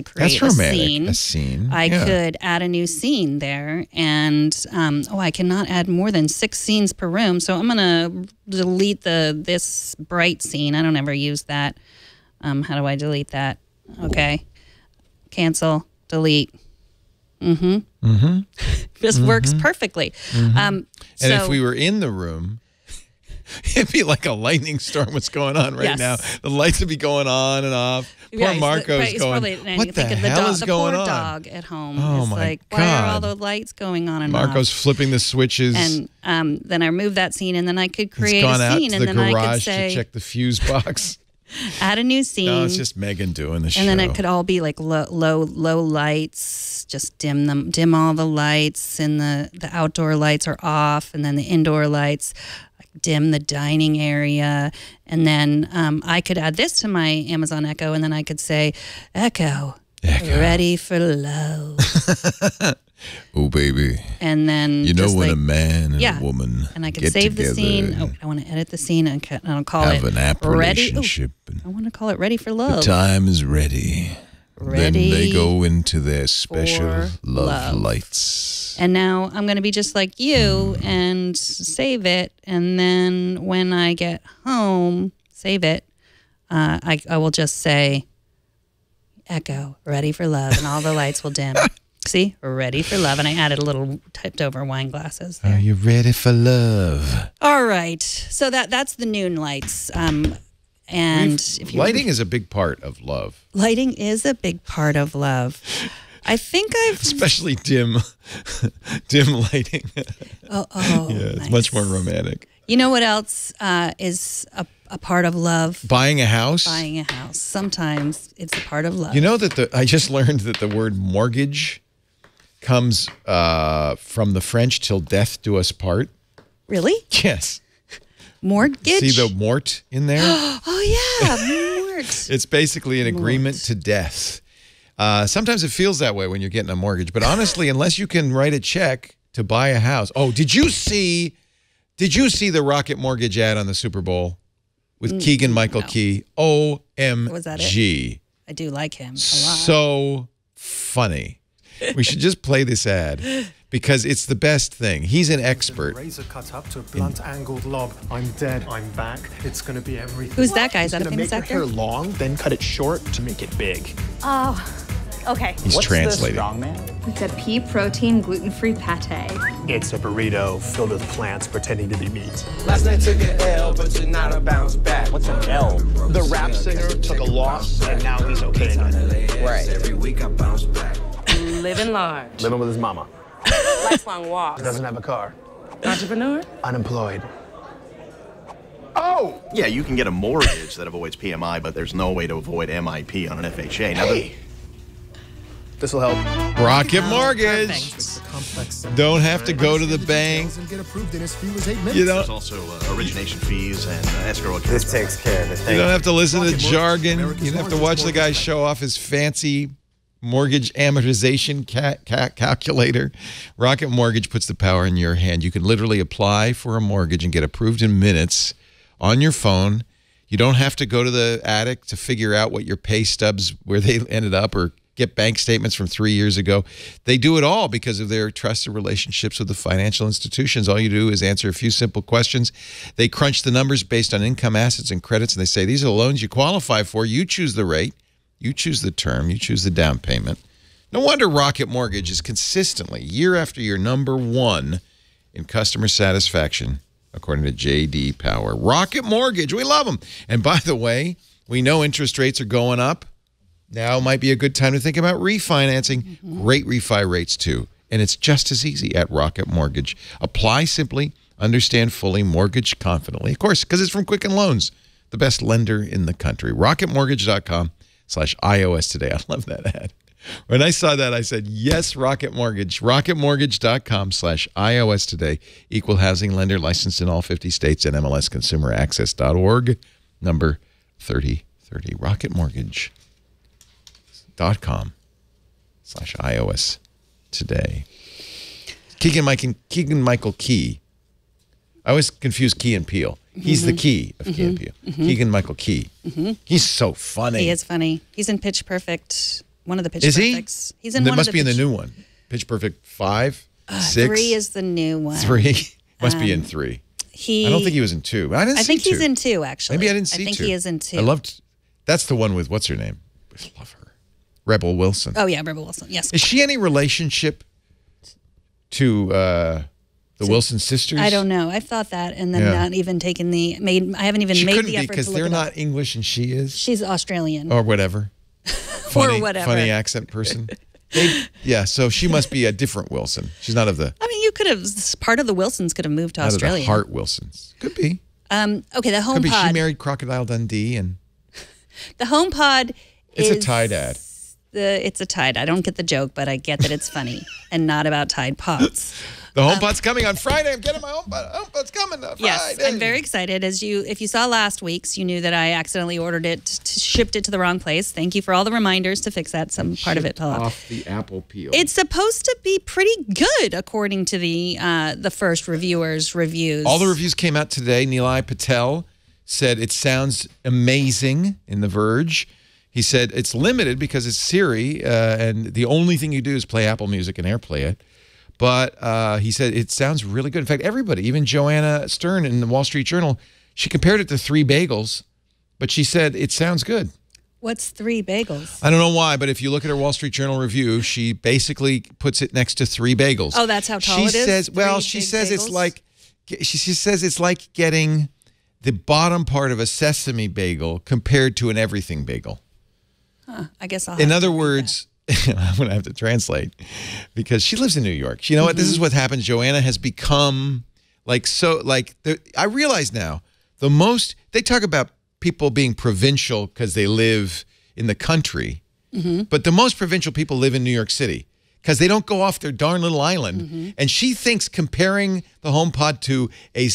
create a scene, I could add a new scene there, and I cannot add more than 6 scenes per room, so I'm gonna delete this bright scene. I don't ever use that. How do I delete that? Okay, cancel, delete. This works perfectly. And if we were in the room, it'd be like a lightning storm. What's going on right now? The lights would be going on and off. Poor Marco's going, what the hell is going on? The poor dog at home is like, why are all the lights going on and off? Marco's flipping the switches. And then I remove that scene, and then I could create a scene. And then I could garage to check the fuse box. Add a new scene. No, it's just Megan doing the show. And then it could all be like low lights. Just dim all the lights, and the outdoor lights are off, and then the indoor lights. Dim the dining area, and then I could add this to my Amazon Echo, and then I could say, Echo. Ready for love. Oh, baby. And then when a man and a woman and I can save the scene. Oh, I want to edit the scene, and I'll call it an app relationship. I want to call it Ready for Love. The time is ready. Then they go into their special love lights. And now I'm going to be just like you and save it. And then when I get home, save it. I will just say, Echo, ready for love. And all the lights will dim. See, ready for love. And I added a little tipped over wine glasses there. Are you ready for love? All right. So that's the Noon lights. And lighting is a big part of love. Lighting is a big part of love. I think especially dim lighting. Yeah, it's much more romantic. You know what else is a part of love? Buying a house. Buying a house. Sometimes it's a part of love. You know that I just learned that the word mortgage comes from the French "till death do us part." Really? Yes. Mortgage? See the mort in there? Oh, yeah, mort. It's basically an agreement to death. Sometimes it feels that way when you're getting a mortgage. But honestly, unless you can write a check to buy a house. Oh, did you see the Rocket Mortgage ad on the Super Bowl with Keegan-Michael Key? OMG. Was that it? I do like him a lot. So funny. We should just play this ad because it's the best thing. He's an expert. Razor cut up to a blunt angled lob. I'm dead. I'm back. It's going to be everything. Who's that guy? Is that a famous actor? Make your hair long, then cut it short to make it big. Oh, Okay. He's translating. It's a pea protein gluten-free pate. It's a burrito filled with plants pretending to be meat. Last night took an L, but tonight I bounce back. What's an L? The rap singer took a loss, and now he's okay again. Right. Every week I bounce back. Living large. Living with his mama. Lifelong walk. Doesn't have a car. Entrepreneur. Unemployed. Oh! Yeah, you can get a mortgage that avoids PMI, but there's no way to avoid MIP on an FHA. Now, This will help. Rocket Mortgage. Don't have to go to the bank. You there's don't. also origination fees and escrow accounts. This takes care of it. You don't have to listen to jargon. You don't have to watch the guy show off his fancy mortgage amortization calculator. Rocket Mortgage puts the power in your hand. You can literally apply for a mortgage and get approved in minutes on your phone. You don't have to go to the attic to figure out what your pay stubs, where they ended up, or get bank statements from 3 years ago. They do it all because of their trusted relationships with the financial institutions. All you do is answer a few simple questions. They crunch the numbers based on income, assets, and credits, and they say, these are the loans you qualify for. You choose the rate. You choose the term. You choose the down payment. No wonder Rocket Mortgage is consistently, year after year, #1 in customer satisfaction, according to J.D. Power. Rocket Mortgage, we love them. And by the way, we know interest rates are going up. Now might be a good time to think about refinancing. Great refi rates, too. And it's just as easy at Rocket Mortgage. Apply simply, understand fully, mortgage confidently. Of course, because it's from Quicken Loans, the best lender in the country. RocketMortgage.com/iOS today. I love that ad. When I saw that, I said, yes, Rocket Mortgage. RocketMortgage.com/iOS today. Equal housing lender, licensed in all 50 states, and MLSConsumerAccess.org, number 3030. RocketMortgage.com/iOS today. Keegan-Michael Key. I always confuse Key and Peele. He's the key of Key and Peele. Keegan-Michael Key. He's so funny. He is funny. He's in Pitch Perfect. One of the Pitch Is Perfects. he? He's in That one must of be the in the new one. Pitch Perfect 5, 6. 3 is the new one. 3 must be in 3. I don't think he was in 2. I think he's in 2, actually. Maybe I didn't see 2. I think he is in 2. I loved. That's the one with what's her name? I love her. Rebel Wilson. Oh yeah, Rebel Wilson. Yes. Is she any relationship to the Wilson sisters? I don't know. I've thought that, and then not even taken the I haven't even she made couldn't the be effort because to look they're it not up. English and she is, She's Australian or whatever. Funny, or whatever. Funny accent person. So she must be a different Wilson. She's not of the. I mean, you could have part of the Wilsons could have moved to Not Australia. of the Hart Wilsons. Could be. Okay, the Could be. She HomePod. married Crocodile Dundee, and The HomePod. it's a Tide ad. It's a Tide. I don't get the joke, but I get that it's funny and not about Tide Pods. The HomePod's coming on Friday. I'm getting my HomePod. HomePod's coming on Friday. Yes, I'm very excited. If you saw last week's, you knew that I accidentally ordered it, shipped it to the wrong place. Thank you for all the reminders to fix that. Some part of it fell off. the apple peel. It's supposed to be pretty good, according to the first reviewers' reviews. All the reviews came out today. Nilay Patel said it sounds amazing in The Verge. He said it's limited because it's Siri, and the only thing you do is play Apple Music and AirPlay it. But he said it sounds really good. In fact, everybody, even Joanna Stern in the Wall Street Journal, she compared it to 3 Bagels, but she said it sounds good. What's 3 Bagels? I don't know why, but if you look at her Wall Street Journal review, she basically puts it next to 3 Bagels. Oh, that's how tall she it is? Says, well, 3 she big says it's bagels? like she says it's like getting the bottom part of a sesame bagel compared to an everything bagel. Huh, I guess I'll In have other to read words, I'm going to have to translate because she lives in New York. You know what? This is what happens. Joanna has become I realize now they talk about people being provincial because they live in the country, but the most provincial people live in New York City because they don't go off their darn little island. And she thinks comparing the HomePod to a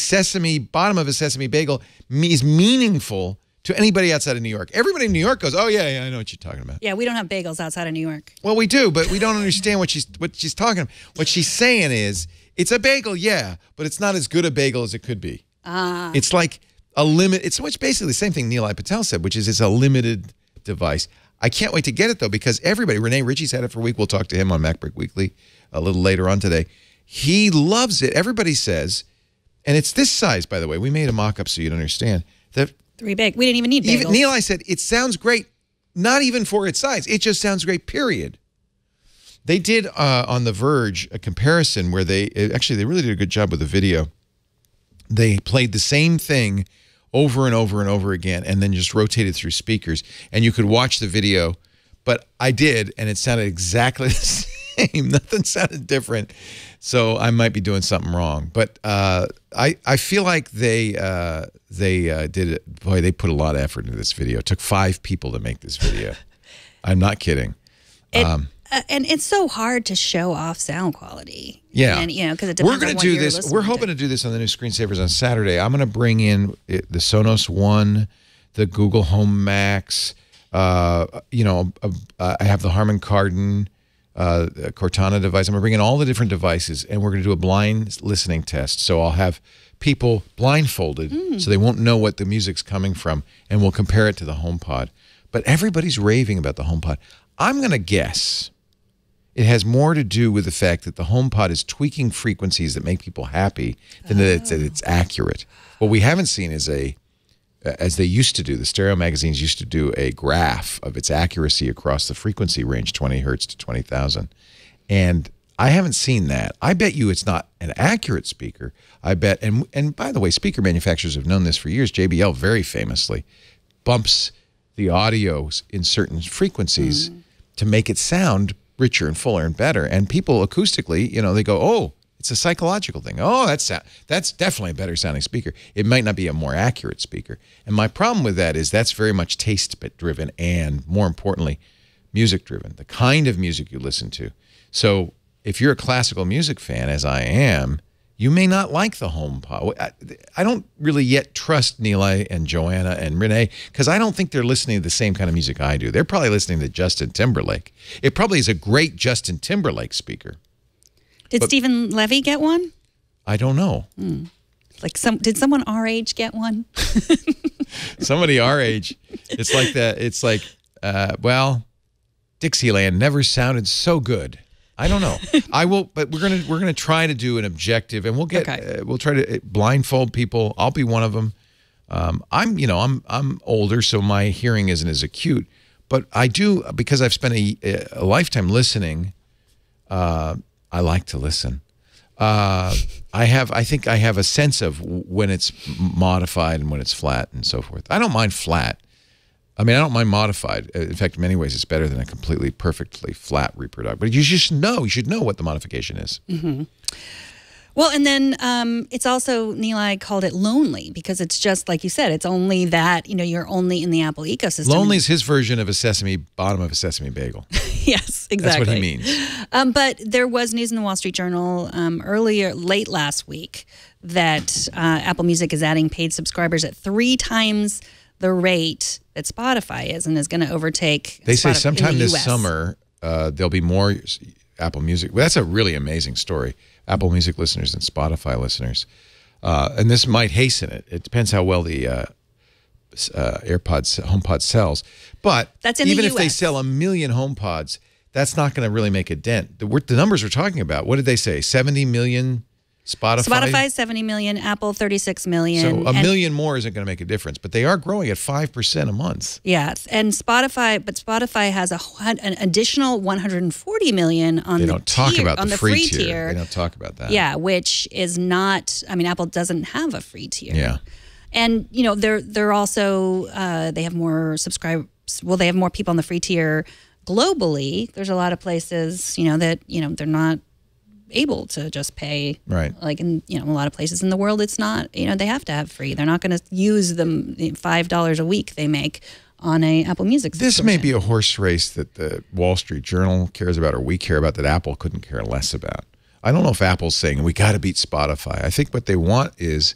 bottom of a sesame bagel is meaningful to anybody outside of New York. Everybody in New York goes, oh, yeah, I know what you're talking about. Yeah, we don't have bagels outside of New York. Well, we do, but we don't understand what she's talking about. What she's saying is, it's a bagel, yeah, but it's not as good a bagel as it could be. It's like a limit. It's basically the same thing Nilay Patel said, which is it's a limited device. I can't wait to get it, though, because everybody, Renee Ritchie's had it for a week. We'll talk to him on MacBreak Weekly a little later on today. He loves it. Everybody says, and it's this size, by the way. We made a mock-up so you'd understand. That 3 We didn't even need bagels. Nilay said, it sounds great, not even for its size. It just sounds great, period. They did on The Verge a comparison where they really did a good job with the video. They played the same thing over and over and over again and then just rotated through speakers. And you could watch the video, but I did, and it sounded exactly the same. Nothing sounded different. So I might be doing something wrong. But I feel like they did it. Boy, they put a lot of effort into this video. It took 5 people to make this video. I'm not kidding. And it's so hard to show off sound quality. Yeah. And, because it depends We're going on to what do you're this. listening We're hoping to do this on the new Screensavers on Saturday. I'm going to bring in the Sonos One, the Google Home Max. I have the Harman Kardon Cortana device. I'm going to bring in all the different devices, and we're going to do a blind listening test. So I'll have people blindfolded so they won't know what the music's coming from, and we'll compare it to the HomePod. But everybody's raving about the HomePod. I'm going to guess it has more to do with the fact that the HomePod is tweaking frequencies that make people happy than that it's accurate. What we haven't seen is as they used to do, the stereo magazines used to do a graph of its accuracy across the frequency range, 20 hertz to 20,000. And I haven't seen that. I bet you it's not an accurate speaker. I bet, and by the way, speaker manufacturers have known this for years. JBL very famously bumps the audio in certain frequencies to make it sound richer and fuller and better. And people acoustically, they go, oh, it's a psychological thing. Oh, that's definitely a better sounding speaker. It might not be a more accurate speaker. And my problem with that is that's very much taste driven and, more importantly, music driven, the kind of music you listen to. So if you're a classical music fan, as I am, you may not like the HomePod. I don't really yet trust Nilay and Joanna and Renee because I don't think they're listening to the same kind of music I do. They're probably listening to Justin Timberlake. It probably is a great Justin Timberlake speaker. Did Stephen Levy get one? I don't know. Did someone our age get one? Somebody our age. It's like that. It's like, Dixieland never sounded so good. I don't know. I will, but we're gonna try to do an objective, and we'll get we'll try to blindfold people. I'll be one of them. I'm older, so my hearing isn't as acute, but I do because I've spent a lifetime listening. I like to listen. I think I have a sense of when it's modified and when it's flat and so forth. I don't mind flat. I mean, I don't mind modified. In fact, in many ways, it's better than a completely perfectly flat reproduct. But you should know what the modification is. Well, and then it's also, Nilay called it lonely because it's just, like you said, it's only that, you're only in the Apple ecosystem. Lonely is his version of bottom of a sesame bagel. Yes, exactly. That's what he means. But there was news in the Wall Street Journal late last week that Apple Music is adding paid subscribers at 3 times the rate that Spotify is and is going to overtake They say Spotify sometime in the this US. summer there'll be more Apple Music. Well, that's a really amazing story. Apple Music listeners and Spotify listeners. And this might hasten it. It depends how well the HomePod sells. But that's in even the if they US. sell 1 million HomePods, that's not going to really make a dent. The numbers we're talking about, what did they say? 70 million Spotify? 70 million, Apple 36 million. So a million more isn't going to make a difference, but they are growing at 5% a month. Yeah, and Spotify has an additional 140 million on They the don't talk tier, about on the free tier. They don't talk about that. Yeah, which is not. I mean, Apple doesn't have a free tier. Yeah, and they're also they have more subscribers. Well, they have more people on the free tier globally. There's a lot of places that they're not able to just pay, right? Like in a lot of places in the world, it's not, they have to have free. They're not going to use them $5 a week they make on a Apple Music subscription. This may be a horse race that the Wall Street Journal cares about, or we care about, that Apple couldn't care less about. I don't know if Apple's saying we got to beat Spotify. I think what they want is,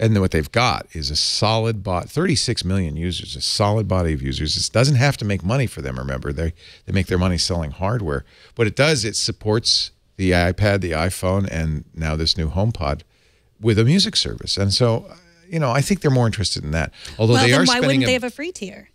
and what they've got is a solid 36 million users, a solid body of users. It doesn't have to make money for them. Remember, they make their money selling hardware. What it does, it supports the iPad, the iPhone, and now this new HomePod with a music service. And so, I think they're more interested in that. Although they are spending. Why wouldn't they have a free tier?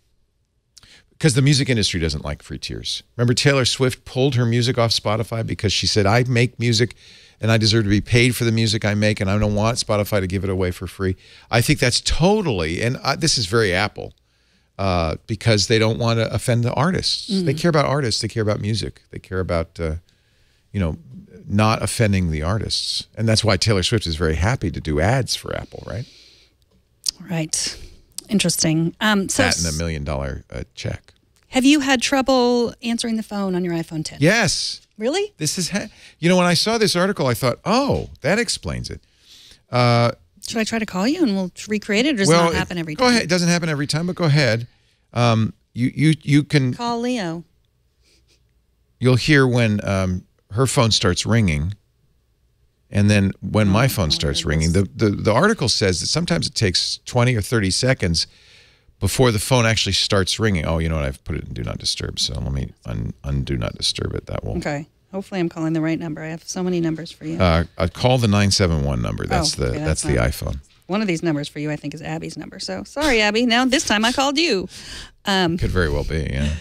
Because the music industry doesn't like free tiers. Remember, Taylor Swift pulled her music off Spotify because she said, I make music and I deserve to be paid for the music I make, and I don't want Spotify to give it away for free. I think that's totally, and this is very Apple, because they don't want to offend the artists. They care about artists. They care about music. They care about not offending the artists. And that's why Taylor Swift is very happy to do ads for Apple, right? Right. Interesting. That and $1 million check. Have you had trouble answering the phone on your iPhone 10? Yes. Really? This is, when I saw this article, I thought, oh, that explains it. Should I try to call you and we'll recreate it, or does it not happen every time? Go ahead. It doesn't happen every time, but go ahead. You can call Leo. You'll hear when her phone starts ringing, and then when my phone starts ringing. The article says that sometimes it takes 20 or 30 seconds before the phone actually starts ringing. Oh, you know what? I've put it in Do Not Disturb, so let me undo Not Disturb it. That will. Okay. Hopefully I'm calling the right number. I have so many numbers for you. I'd call the 971 number. That's that's the iPhone. One of these numbers for you, I think, is Abby's number. So sorry, Abby. Now this time I called you. Could very well be, yeah.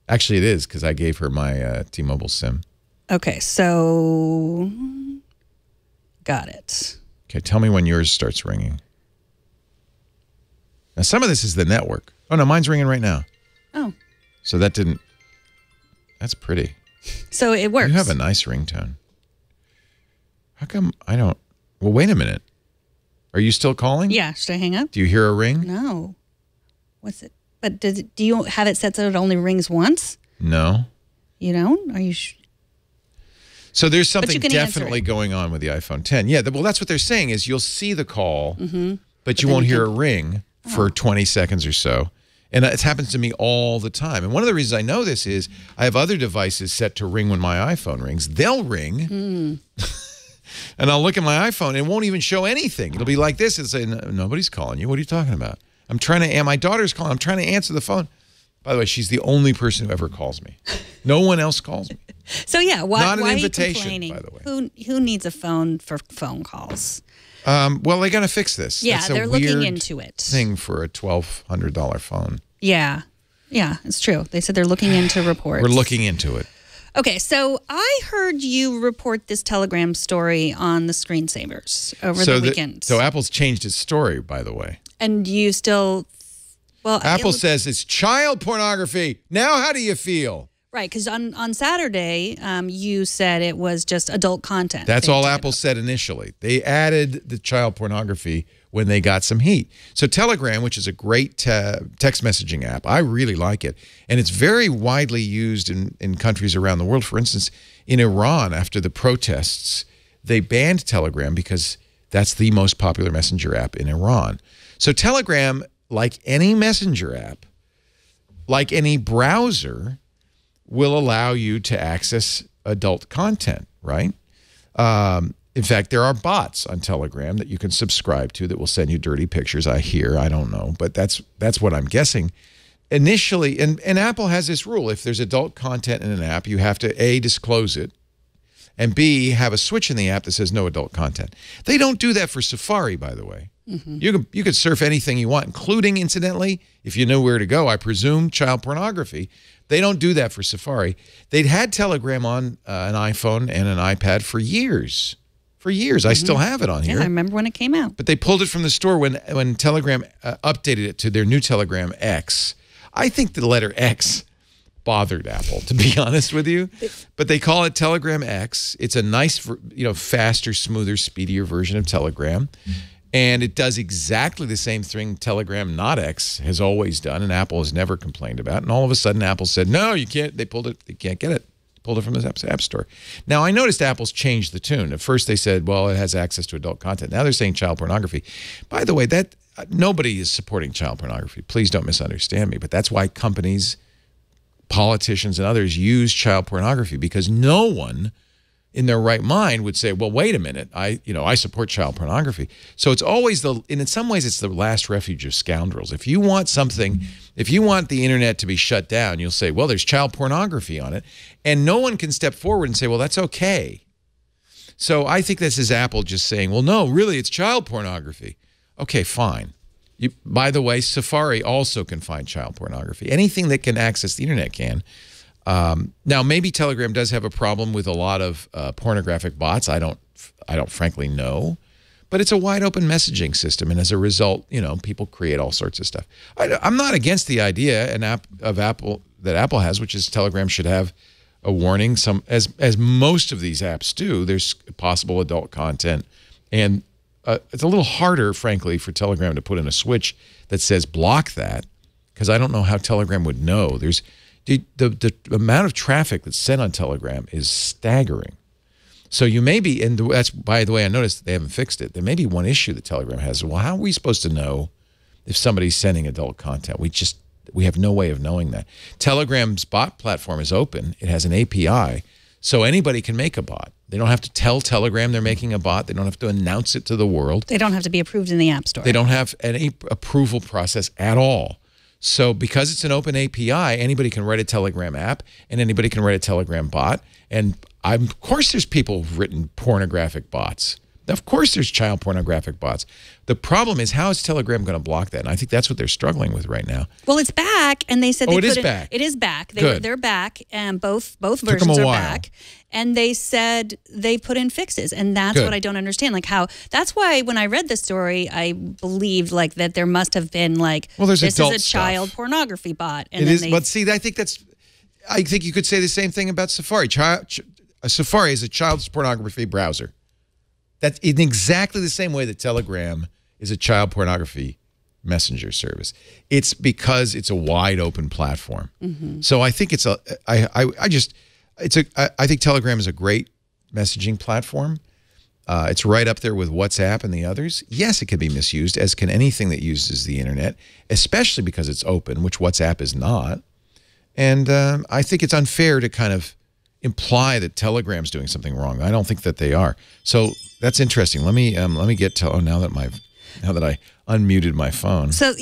Actually, it is, because I gave her my T-Mobile SIM. Okay, so got it. Okay, tell me when yours starts ringing. Now, some of this is the network. Oh, no, mine's ringing right now. Oh. So that didn't... That's pretty. So it works. You have a nice ringtone. How come I don't... Well, wait a minute. Are you still calling? Yeah. Should I hang up? Do you hear a ring? No. What's it? But do you have it set so it only rings once? No. You don't? Are you So there's something definitely going on with the iPhone 10. Yeah, well, that's what they're saying is you'll see the call, but you won't hear a ring for 20 seconds or so. And it happens to me all the time. And one of the reasons I know this is I have other devices set to ring when my iPhone rings. They'll ring, and I'll look at my iPhone and it won't even show anything. It'll be like this. It'll say, nobody's calling you. What are you talking about? I'm trying to, and my daughter's calling. I'm trying to answer the phone. By the way, she's the only person who ever calls me. No one else calls me. So yeah, why Not an why invitation, are you complaining? by the way. Who needs a phone for phone calls? Well, they got to fix this. Yeah, That's they're a looking weird into it. Thing for a $1,200 phone. Yeah, it's true. They said they're looking into reports. We're looking into it. Okay, so I heard you report this Telegram story on the screensavers over the weekend. So Apple's changed its story, by the way. And you still, well, Apple says it's child pornography. Now, how do you feel? Right, because on Saturday, you said it was just adult content. That's all Apple said initially. They added the child pornography when they got some heat. So Telegram, which is a great text messaging app, I really like it. And it's very widely used in countries around the world. For instance, in Iran, after the protests, they banned Telegram because that's the most popular messenger app in Iran. So Telegram, like any messenger app, like any browser, will allow you to access adult content, right? In fact, there are bots on Telegram that you can subscribe to that will send you dirty pictures. I don't know, but that's what I'm guessing. Initially, and Apple has this rule. If there's adult content in an app, you have to A, disclose it, and B, have a switch in the app that says no adult content. They don't do that for Safari, by the way. You could surf anything you want, including, incidentally, if you know where to go, I presume, child pornography. They don't do that for Safari. They'd had Telegram on an iPhone and an iPad for years. For years. I still have it on here. Yeah, I remember when it came out. But they pulled it from the store when Telegram updated it to their new Telegram X. I think the letter X bothered Apple, to be honest with you. But they call it Telegram X. It's a nice, faster, smoother, speedier version of Telegram. And it does exactly the same thing Telegram not X has always done, and Apple has never complained about. And all of a sudden, Apple said, no, you can't. They pulled it. They can't get it. Pulled it from the App Store. Now, I noticed Apple's changed the tune. At first, they said, well, it has access to adult content. Now they're saying child pornography. By the way, that nobody is supporting child pornography. Please don't misunderstand me. But that's why companies, politicians, and others use child pornography, because no one in their right mind would say, well, wait a minute, I support child pornography. So it's always and in some ways it's the last refuge of scoundrels. If you want something, if you want the internet to be shut down, you'll say, well, there's child pornography on it. And no one can step forward and say, well, that's okay. So I think this is Apple just saying, well, no, really, it's child pornography. Okay, fine. By the way, Safari also can find child pornography. Anything that can access the internet can. Now, maybe Telegram does have a problem with a lot of pornographic bots. I don't frankly know, but it's a wide open messaging system, and as a result, people create all sorts of stuff. I'm not against the idea that Apple has, which is Telegram should have a warning. As most of these apps do, there's possible adult content, and it's a little harder, frankly, for Telegram to put in a switch that says block that, because I don't know how Telegram would know. There's the amount of traffic that's sent on Telegram is staggering. So you may be, and that's, by the way, I noticed they haven't fixed it. There may be one issue that Telegram has. Well, how are we supposed to know if somebody's sending adult content? We have no way of knowing that. Telegram's bot platform is open. It has an API, so anybody can make a bot. They don't have to tell Telegram they're making a bot. They don't have to announce it to the world. They don't have to be approved in the App Store. They don't have any approval process at all. So because it's an open API, anybody can write a Telegram app, and anybody can write a Telegram bot. And of course there's people who've written pornographic bots. Of course there's child pornographic bots. The problem is, how is Telegram going to block that? And I think that's what they're struggling with right now. Well, it's back, and they said it is back. It is back. Good. They're back, and both versions are back. And they said they put in fixes, and that's Good. what I don't understand. Like how, that's why when I read the story, I believed like that there must have been like, well, there's this adult is a child stuff. Pornography bot. And it is, but see, I think you could say the same thing about Safari. Safari is a child pornography browser. That's in exactly the same way that Telegram is a child pornography messenger service. It's because it's a wide open platform. So I think I think Telegram is a great messaging platform. It's right up there with WhatsApp and the others. Yes, it can be misused, as can anything that uses the internet, especially because it's open, which WhatsApp is not. And I think it's unfair to kind of imply that Telegram's doing something wrong. I don't think that they are. So that's interesting. Let me get to now that I unmuted my phone. So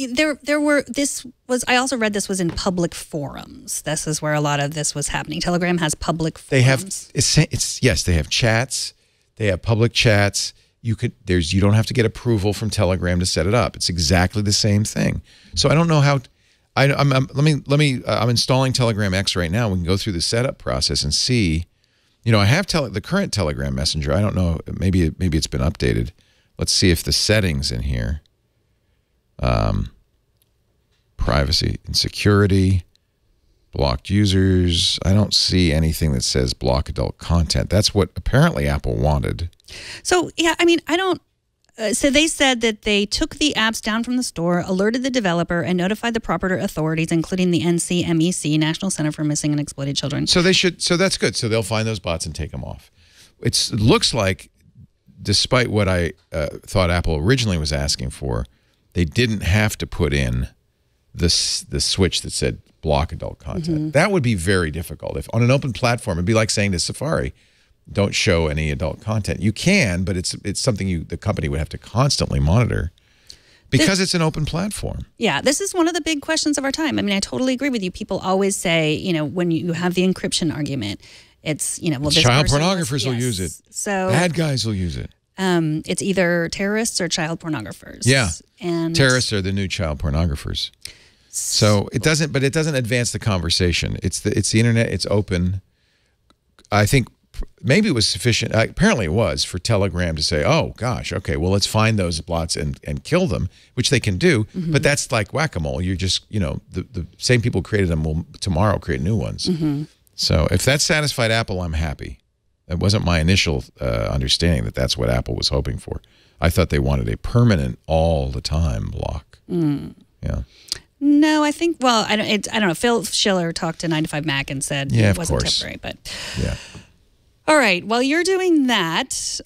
I also read this was in public forums. This is where a lot of this was happening. Telegram has public forums. Yes, they have chats. They have public chats. You don't have to get approval from Telegram to set it up. It's exactly the same thing. So I don't know how. I'm installing Telegram X right now. We can go through the setup process and see. You know, I have the current Telegram Messenger. I don't know. Maybe it's been updated. Let's see if the settings in here. Privacy and security, blocked users. I don't see anything that says block adult content. That's what apparently Apple wanted. So yeah, I mean, I don't. So they said that they took the apps down from the store, alerted the developer, and notified the proper authorities, including the NCMEC, National Center for Missing and Exploited Children. So they should. So that's good. So they'll find those bots and take them off. It looks like, despite what I thought Apple originally was asking for, they didn't have to put in the switch that said block adult content. That would be very difficult. If on an open platform, it'd be like saying to Safari, don't show any adult content. You can, but it's something the company would have to constantly monitor because it's an open platform. Yeah, this is one of the big questions of our time. I mean, I totally agree with you. People always say, you know, when you have the encryption argument, it's, you know, well, this child pornographers will use it. So bad guys will use it. It's either terrorists or child pornographers. Yeah, and terrorists are the new child pornographers. So it doesn't advance the conversation. It's the internet. It's open. I think maybe it was sufficient. Apparently, it was for Telegram to say, "Oh gosh, okay, well, let's find those bots and kill them," which they can do. But that's like whack-a-mole. You're just, you know, the same people who created them will tomorrow create new ones. So if that satisfied Apple, I'm happy. That wasn't my initial understanding that that's what Apple was hoping for. I thought they wanted a permanent, all the time block. Yeah. No, I think. Well, I don't know. Phil Schiller talked to 9 to 5 Mac and said it wasn't temporary, but yeah. All right. While you're doing that,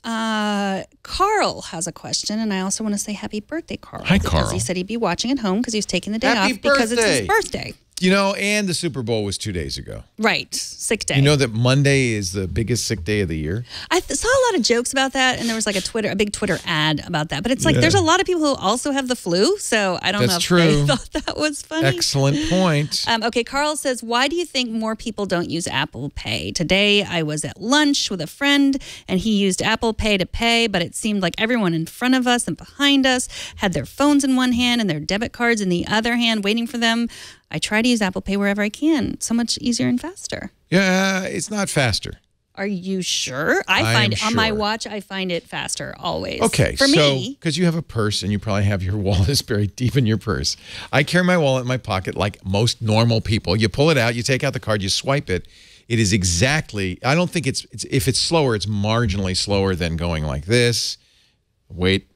Carl has a question, and I also want to say happy birthday, Carl. Hi, Carl. Because he said he'd be watching at home because he was taking the day Happy off because it's birthday. his birthday. You know, and the Super Bowl was 2 days ago. Right. Sick day. You know that Monday is the biggest sick day of the year? I saw a lot of jokes about that, and there was like a big Twitter ad about that. But it's like there's a lot of people who also have the flu, so I don't know if they thought that was funny. Excellent point. Okay, Carl says, why do you think more people don't use Apple Pay? Today, I was at lunch with a friend, and he used Apple Pay to pay, but it seemed like everyone in front of us and behind us had their phones in one hand and their debit cards in the other hand waiting for them. I try to use Apple Pay wherever I can. So much easier and faster. Yeah, it's not faster. Are you sure? I find on my watch, I find it faster always. Okay, for me, because you have a purse and you probably have your wallet is buried deep in your purse. I carry my wallet in my pocket like most normal people. You pull it out, you take out the card, you swipe it. It is exactly. I don't think it's if it's slower, it's marginally slower than going like this. Wait.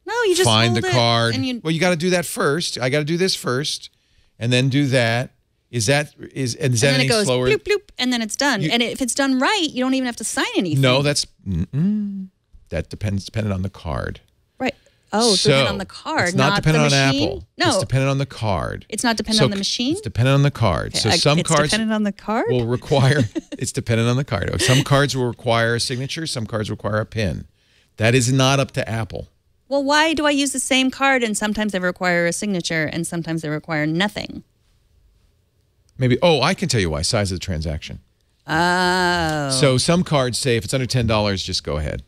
No, you just find hold the it card. and Well, you got to do that first. I got to do this first, and then do that. Is that any it goes slower? bloop bloop, and then it's done. And if it's done right, you don't even have to sign anything. No, that dependent on the card. Right. Oh, so dependent on the card, it's not dependent the on machine? Apple. No, it's dependent on the card. It's not dependent on the machine. It's dependent on the card. So some it's cards dependent on the card will require. It's dependent on the card. Some cards will require a signature. Some cards require a PIN. That is not up to Apple. Well, why do I use the same card and sometimes they require a signature and sometimes they require nothing? Maybe. Oh, I can tell you why. Size of the transaction. Oh. So some cards say if it's under $10, just go ahead.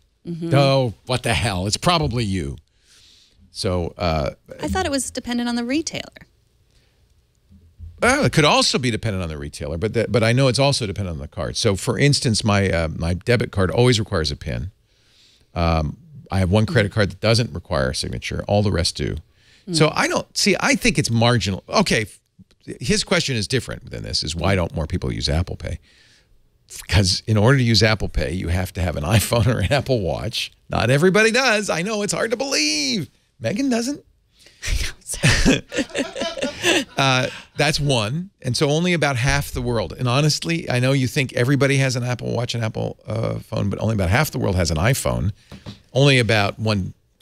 Oh, what the hell? It's probably you. So I thought it was dependent on the retailer. Well, it could also be dependent on the retailer, but I know it's also dependent on the card. So, for instance, my my debit card always requires a PIN. I have one credit card that doesn't require a signature. All the rest do. So I don't see. I think it's marginal. Okay, his question is different than this. Is why don't more people use Apple Pay? Because in order to use Apple Pay, you have to have an iPhone or an Apple Watch. Not everybody does. I know it's hard to believe. Megan doesn't. That's one. And so only about half the world. And honestly, I know you think everybody has an Apple Watch and Apple phone, but only about half the world has an iPhone. Only about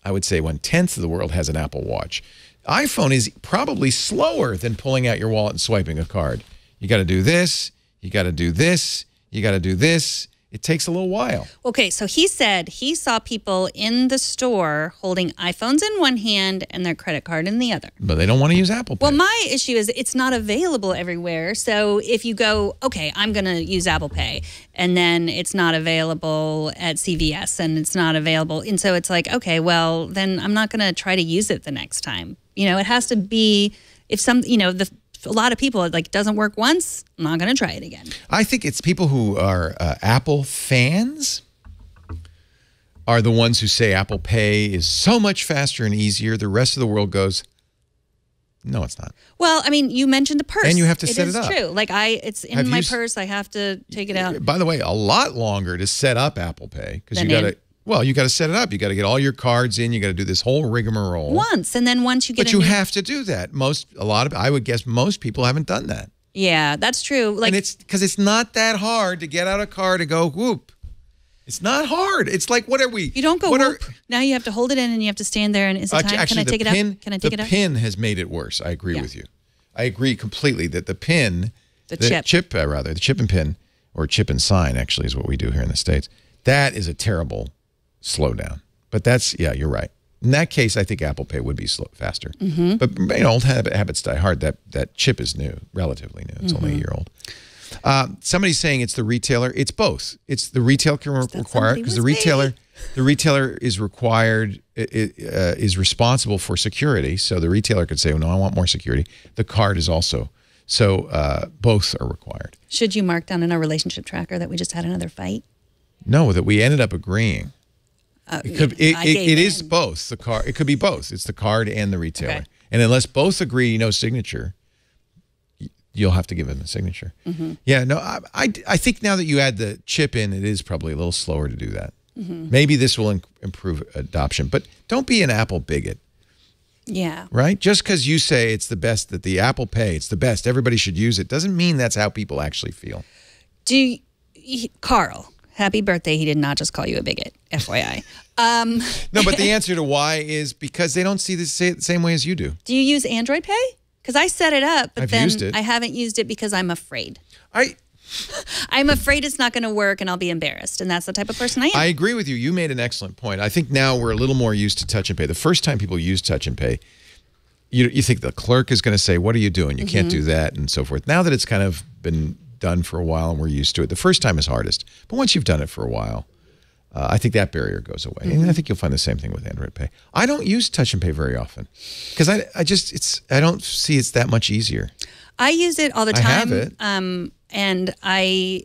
I would say 1/10 of the world has an Apple Watch. iPhone is probably slower than pulling out your wallet and swiping a card. You got to do this. You got to do this. You got to do this. It takes a little while. Okay, so he said he saw people in the store holding iPhones in one hand and their credit card in the other. But they don't want to use Apple Pay. Well, my issue is it's not available everywhere. So if you go, okay, I'm going to use Apple Pay, and then it's not available at CVS and it's not available. And so it's like, okay, well, then I'm not going to try to use it the next time. You know, it has to be, if a lot of people, it like doesn't work once, I'm not going to try it again. I think it's people who are Apple fans are the ones who say Apple Pay is so much faster and easier. The rest of the world goes, no, it's not. Well, I mean, you mentioned a purse. And you have to set it up. It is true. Like it's in my purse. I have to take it out. By the way, a lot longer to set up Apple Pay because you got to. Well, you got to set it up. You got to get all your cards in. You got to do this whole rigmarole once, and then once you get. But you have to do that. I would guess most people haven't done that. Yeah, that's true. Like, and it's because it's not that hard to get out a card and go whoop. It's not hard. It's like, what are we? You don't go whoop. Now you have to hold it in and you have to stand there. And is it time? Actually, can I take it out? Can I take it out? The PIN has made it worse. I agree with you. I agree completely that the PIN, the chip and PIN, or chip and sign actually is what we do here in the States. That is a terrible slowdown. But you're right. In that case, I think Apple Pay would be faster. But old habits die hard. That chip is new, relatively new. It's only a year old. Somebody's saying it's the retailer. It's both. It's the retailer can require it because the retailer is required, is responsible for security. So the retailer could say, "Oh, no, I want more security." The card is also. So both are required. Should you mark down in our relationship tracker that we just had another fight? No, that we ended up agreeing. It is both. The card. It could be both. It's the card and the retailer. Okay. And unless both agree, no signature, you'll have to give them a signature. Yeah. No. I think now that you add the chip in, it is probably a little slower to do that. Maybe this will improve adoption, but don't be an Apple bigot. Yeah. Right. Just because you say it's the best, that the Apple Pay, it's the best, everybody should use it, doesn't mean that's how people actually feel. Carl. Happy birthday. He did not just call you a bigot, FYI. No, but the answer to why is because they don't see the same way as you do. Do you use Android Pay? Because I set it up, but then I haven't used it because I'm afraid. I'm afraid it's not going to work and I'll be embarrassed. And that's the type of person I am. I agree with you. You made an excellent point. I think now we're a little more used to Touch and Pay. The first time people use Touch and Pay, you think the clerk is going to say, "What are you doing? You can't do that," and so forth. Now that it's kind of been done for a while and we're used to it, the first time is hardest. But once you've done it for a while, I think that barrier goes away. And I think you'll find the same thing with Android Pay. I don't use Touch and Pay very often because I don't see it's that much easier. I use it all the time. I have it. And I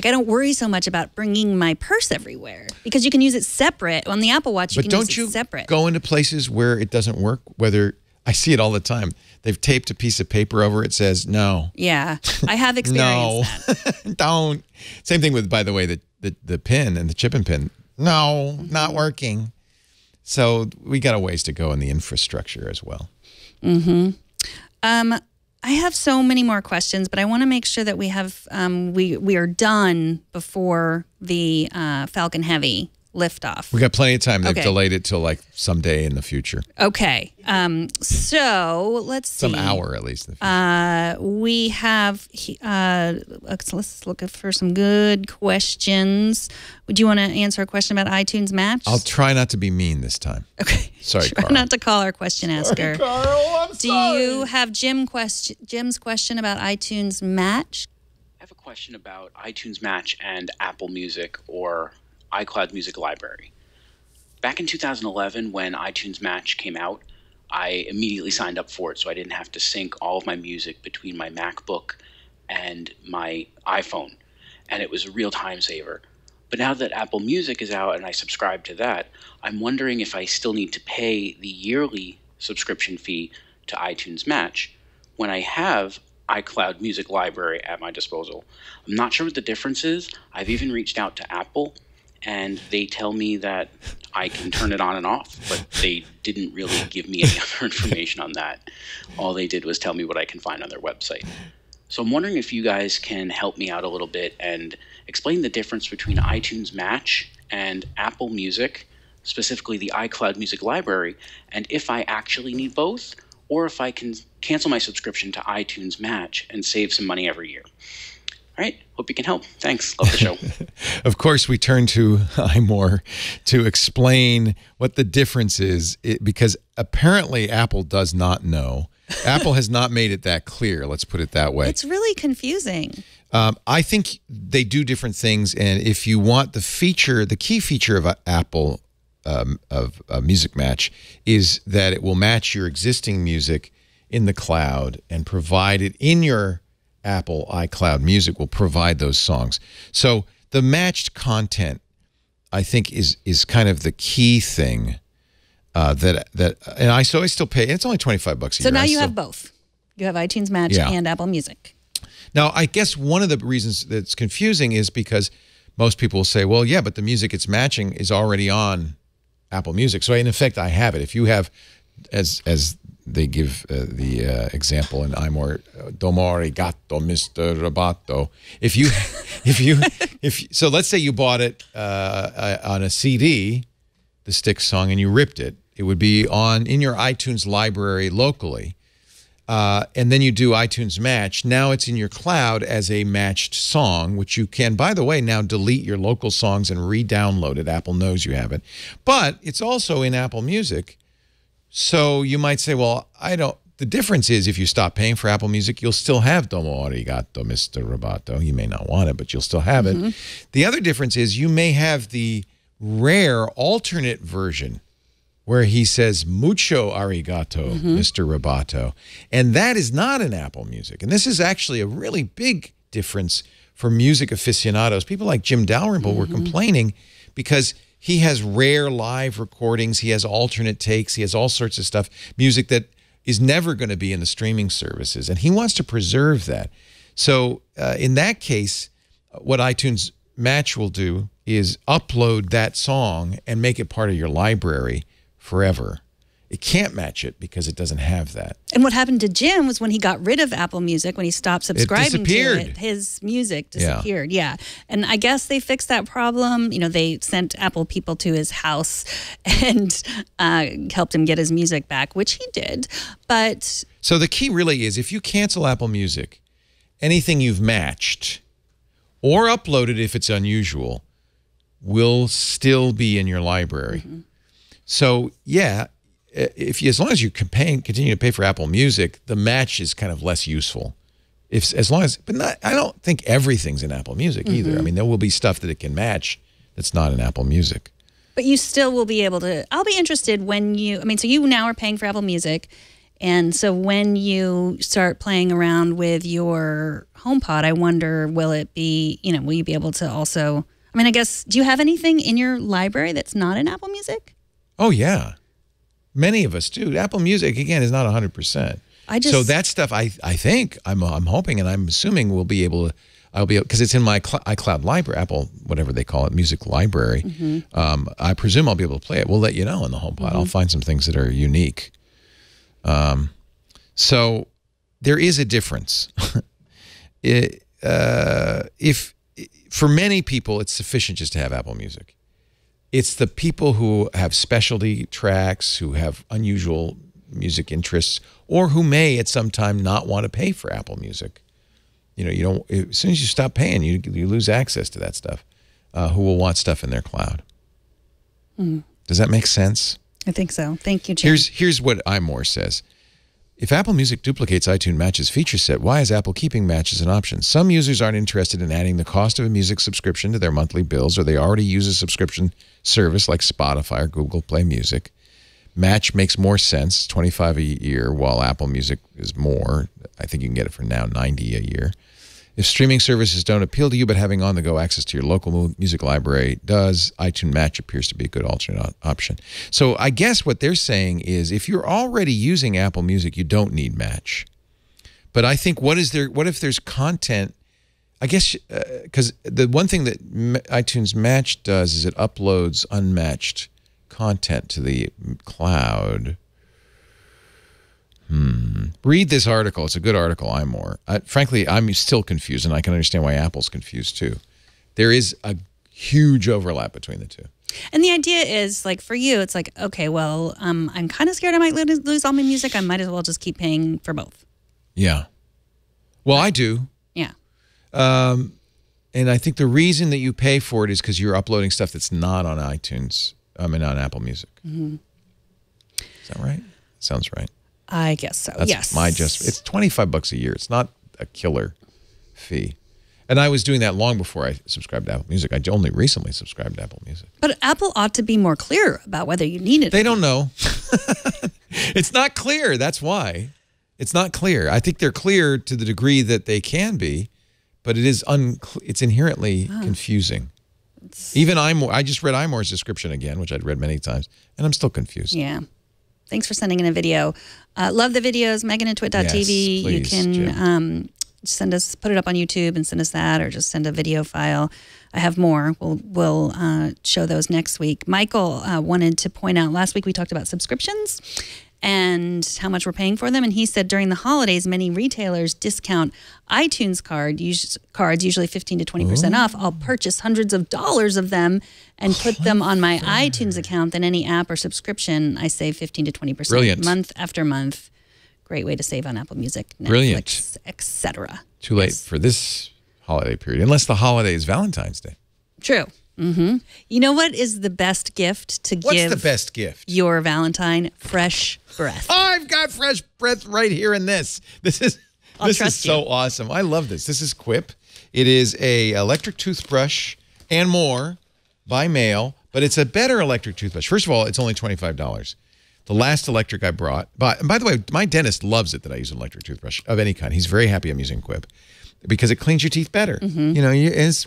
don't worry so much about bringing my purse everywhere because you can use it separate. On the Apple Watch, you can use it separate. But don't you go into places where it doesn't work? I see it all the time. they've taped a piece of paper over it says no. Yeah, I have experienced that. Don't. Same thing with, by the way, the pin and the chip and pin. No, not working. So we got a ways to go in the infrastructure as well. I have so many more questions, but I want to make sure that we have we are done before the Falcon Heavy liftoff. We got plenty of time. They've Okay. delayed it till like someday in the future. Okay. So let's see. Some hour at least. In the future. We have, so let's look for some good questions. Would you want to answer a question about iTunes Match? I'll try not to be mean this time. Okay. Sorry, Try Carl. not to call our question asker. Carl, I'm Do you have Jim's question about iTunes Match? I have a question about iTunes Match and Apple Music or iCloud Music Library. Back in 2011, when iTunes Match came out, I immediately signed up for it so I didn't have to sync all of my music between my MacBook and my iPhone, and it was a real time saver. But now that Apple Music is out and I subscribe to that, I'm wondering if I still need to pay the yearly subscription fee to iTunes Match when I have iCloud Music Library at my disposal. I'm not sure what the difference is. I've even reached out to Apple, and they tell me that I can turn it on and off, but they didn't really give me any other information on that. All they did was tell me what I can find on their website. So I'm wondering if you guys can help me out a little bit and explain the difference between iTunes Match and Apple Music, specifically the iCloud Music Library, and if I actually need both, or if I can cancel my subscription to iTunes Match and save some money every year. All right. Hope you can help. Thanks. Love the show. Of course, we turn to iMore to explain what the difference is, because apparently Apple does not know. Apple has not made it that clear. Let's put it that way. It's really confusing. I think they do different things, and if you want the feature, the key feature of Apple of Music Match is that it will match your existing music in the cloud and provide it in your Apple iCloud Music will provide those songs. So the matched content, I think, is kind of the key thing and I still pay. It's only $25 a year. So now you have both. You have iTunes Match and Apple Music. Now, I guess one of the reasons that's confusing is because most people will say, well, yeah, but the music it's matching is already on Apple Music. So in effect, I have it. If you have, as they give the example in iMore, domo arigato, Mr. Roboto. So let's say you bought it on a CD, the Styx song, and you ripped it. It would be in your iTunes library locally. And then you do iTunes Match. Now it's in your cloud as a matched song, which you can, by the way, now delete your local songs and re-download it. Apple knows you have it. But it's also in Apple Music. So you might say, well, the difference is if you stop paying for Apple Music, you'll still have Domo Arigato, Mr. Roboto. You may not want it, but you'll still have it. The other difference is you may have the rare alternate version where he says mucho arigato, Mr. Roboto. And that is not in Apple Music. And this is actually a really big difference for music aficionados. People like Jim Dalrymple were complaining because he has rare live recordings. He has alternate takes. He has all sorts of stuff, music that is never going to be in the streaming services. And he wants to preserve that. So in that case, what iTunes Match will do is upload that song and make it part of your library forever. It can't match it because it doesn't have that. And what happened to Jim was when he got rid of Apple Music, when he stopped subscribing to it, his music disappeared. Yeah. And I guess they fixed that problem. You know, they sent Apple people to his house and helped him get his music back, which he did. But so the key really is if you cancel Apple Music, anything you've matched or uploaded if it's unusual will still be in your library. So, yeah, as long as you continue to pay for Apple Music, the match is kind of less useful. I don't think everything's in Apple Music either. I mean, there will be stuff that it can match that's not in Apple Music. But you still will be able to. I'll be interested when so you now are paying for Apple Music. And so when you start playing around with your HomePod, I wonder, will you be able to also, I guess, do you have anything in your library that's not in Apple Music? Oh, yeah. Many of us do. Apple Music, again, is not 100%. So that stuff, I think, I'm hoping and I'm assuming we'll be able to, because it's in my iCloud library, Apple, whatever they call it, music library. I presume I'll be able to play it. We'll let you know in the HomePod. I'll find some things that are unique. So there is a difference. If for many people, it's sufficient just to have Apple Music. It's the people who have specialty tracks, who have unusual music interests, or who may at some time not want to pay for Apple Music. You know, you don't. As soon as you stop paying, you lose access to that stuff. Who will want stuff in their cloud? Does that make sense? I think so. Thank you, Jim. Here's what iMore says. If Apple Music duplicates iTunes Match's feature set, why is Apple keeping Match as an option? Some users aren't interested in adding the cost of a music subscription to their monthly bills, or they already use a subscription service like Spotify or Google Play Music. Match makes more sense, $25 a year, while Apple Music is more. I think you can get it for now $90 a year. If streaming services don't appeal to you, but having on-the-go access to your local music library does, iTunes Match appears to be a good alternate option. So I guess what they're saying is if you're already using Apple Music, you don't need Match. But I think what if there's content, I guess, because the one thing that iTunes Match does is it uploads unmatched content to the cloud. Read this article. It's a good article, iMore. Frankly, I'm still confused, and I can understand why Apple's confused too. There is a huge overlap between the two. And the idea is, like, for you, it's like, okay, well, I'm kind of scared I might lose all my music. I might as well just keep paying for both. Yeah. Well, I do. Yeah. And I think the reason that you pay for it is because you're uploading stuff that's not on iTunes, on Apple Music. Is that right? Sounds right. I guess so. That's yes. It's $25 a year. It's not a killer fee. And I was doing that long before I subscribed to Apple Music. I only recently subscribed to Apple Music. But Apple ought to be more clear about whether you need it. They don't know. It's not clear. That's why. It's not clear. I think they're clear to the degree that they can be, but it's inherently confusing. Even iMore, I just read iMore's description again, which I'd read many times, and I'm still confused. Yeah. Thanks for sending in a video. Love the videos, Megan@twit.tv. Yes, you can put it up on YouTube and send us that, or just send a video file. I have more. We'll show those next week. Michael wanted to point out, last week we talked about subscriptions and how much we're paying for them. And he said during the holidays, many retailers discount iTunes cards, usually 15 to 20% off. I'll purchase hundreds of dollars of them and put them on my iTunes account. Then any app or subscription, I save 15 to 20%. Brilliant. Month after month. Great way to save on Apple Music, Netflix, Brilliant. etc. Too late for this holiday period, unless the holiday is Valentine's Day. True. You know what is the best gift to give? What's the best gift? Your Valentine? Fresh breath. Oh, I've got fresh breath right here in this. This is so awesome. I love this. This is Quip. It is a electric toothbrush and more by mail, but it's a better electric toothbrush. First of all, it's only $25. The last electric I brought, and by the way, my dentist loves it that I use an electric toothbrush of any kind. He's very happy I'm using Quip because it cleans your teeth better. You know,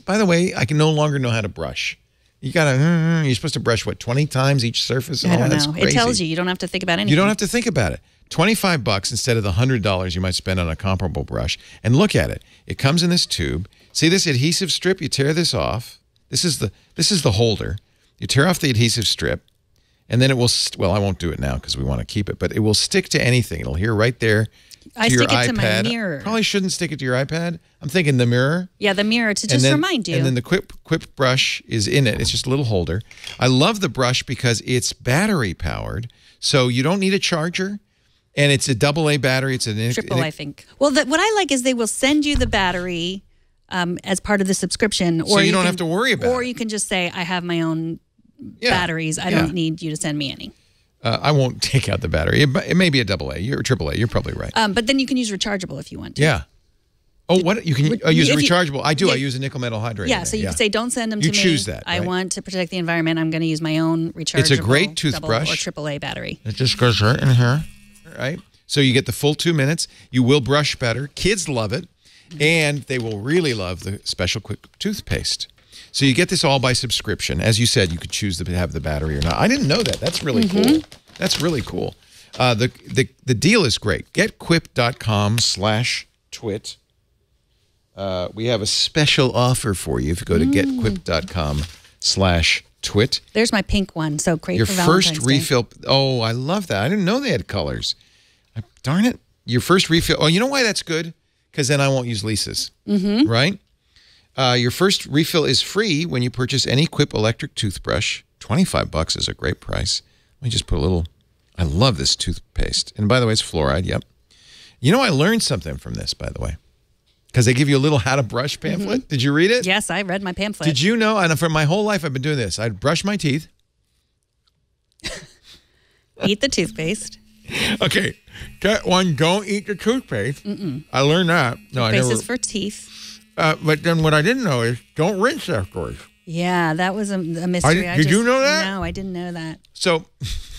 by the way, I can no longer know how to brush. You're supposed to brush, what, 20 times each surface? And I don't That's know. crazy. It tells you. You don't have to think about anything. You don't have to think about it. $25 instead of the $100 you might spend on a comparable brush. And look at it. It comes in this tube. See this adhesive strip? You tear this off. This is the holder. You tear off the adhesive strip, and then it will, well, I won't do it now because we want to keep it, but it will stick to anything. It'll adhere right there to your iPad. I stick it to my mirror. Probably shouldn't stick it to your iPad. I'm thinking the mirror. Yeah, the mirror to just remind you. And then the Quip brush is in it. It's just a little holder. I love the brush because it's battery powered, so you don't need a charger. And it's a AA battery. It's an triple, I think. Well, what I like is they will send you the battery as part of the subscription, so you don't have to worry about it. Or you can just say, I have my own batteries. I don't need you to send me any. I won't take out the battery. It may be a AA. You're a AAA. You're probably right. But then you can use rechargeable if you want to. Yeah. Oh, what? You can use a rechargeable. I do. Yeah. I use a nickel metal hydrate. Yeah, so you can say, don't send them to me. You choose that. I want to protect the environment. I'm going to use my own rechargeable. It's a great toothbrush. Double or AAA battery. It just goes right in here. Right? So you get the full 2 minutes. You will brush better. Kids love it. And they will really love the special Quip toothpaste. So you get this all by subscription. As you said, you could choose to have the battery or not. I didn't know that. That's really cool. That's really cool. The deal is great. GetQuip.com/twit. We have a special offer for you if you go to GetQuip.com/twit. There's my pink one. So great Your for Valentine's first Day. refill. Oh, I love that. I didn't know they had colors. Darn it. Your first refill. Oh, you know why that's good? Because then I won't use Lisa's. Mm-hmm. Right? Your first refill is free when you purchase any Quip electric toothbrush. $25 is a great price. Let me just put a little. I love this toothpaste. And by the way, it's fluoride. Yep. You know, I learned something from this, by the way. Because they give you a little how to brush pamphlet. Mm-hmm. Did you read it? Yes, I read my pamphlet. Did you know? And for my whole life, I've been doing this. I'd brush my teeth. Eat the toothpaste. Okay. Get one, don't eat the toothpaste. I learned that. No, I Toothpaste never. is for teeth. But then what I didn't know is don't rinse afterwards. Yeah, that was a mystery. Did you know that? No, I didn't know that. So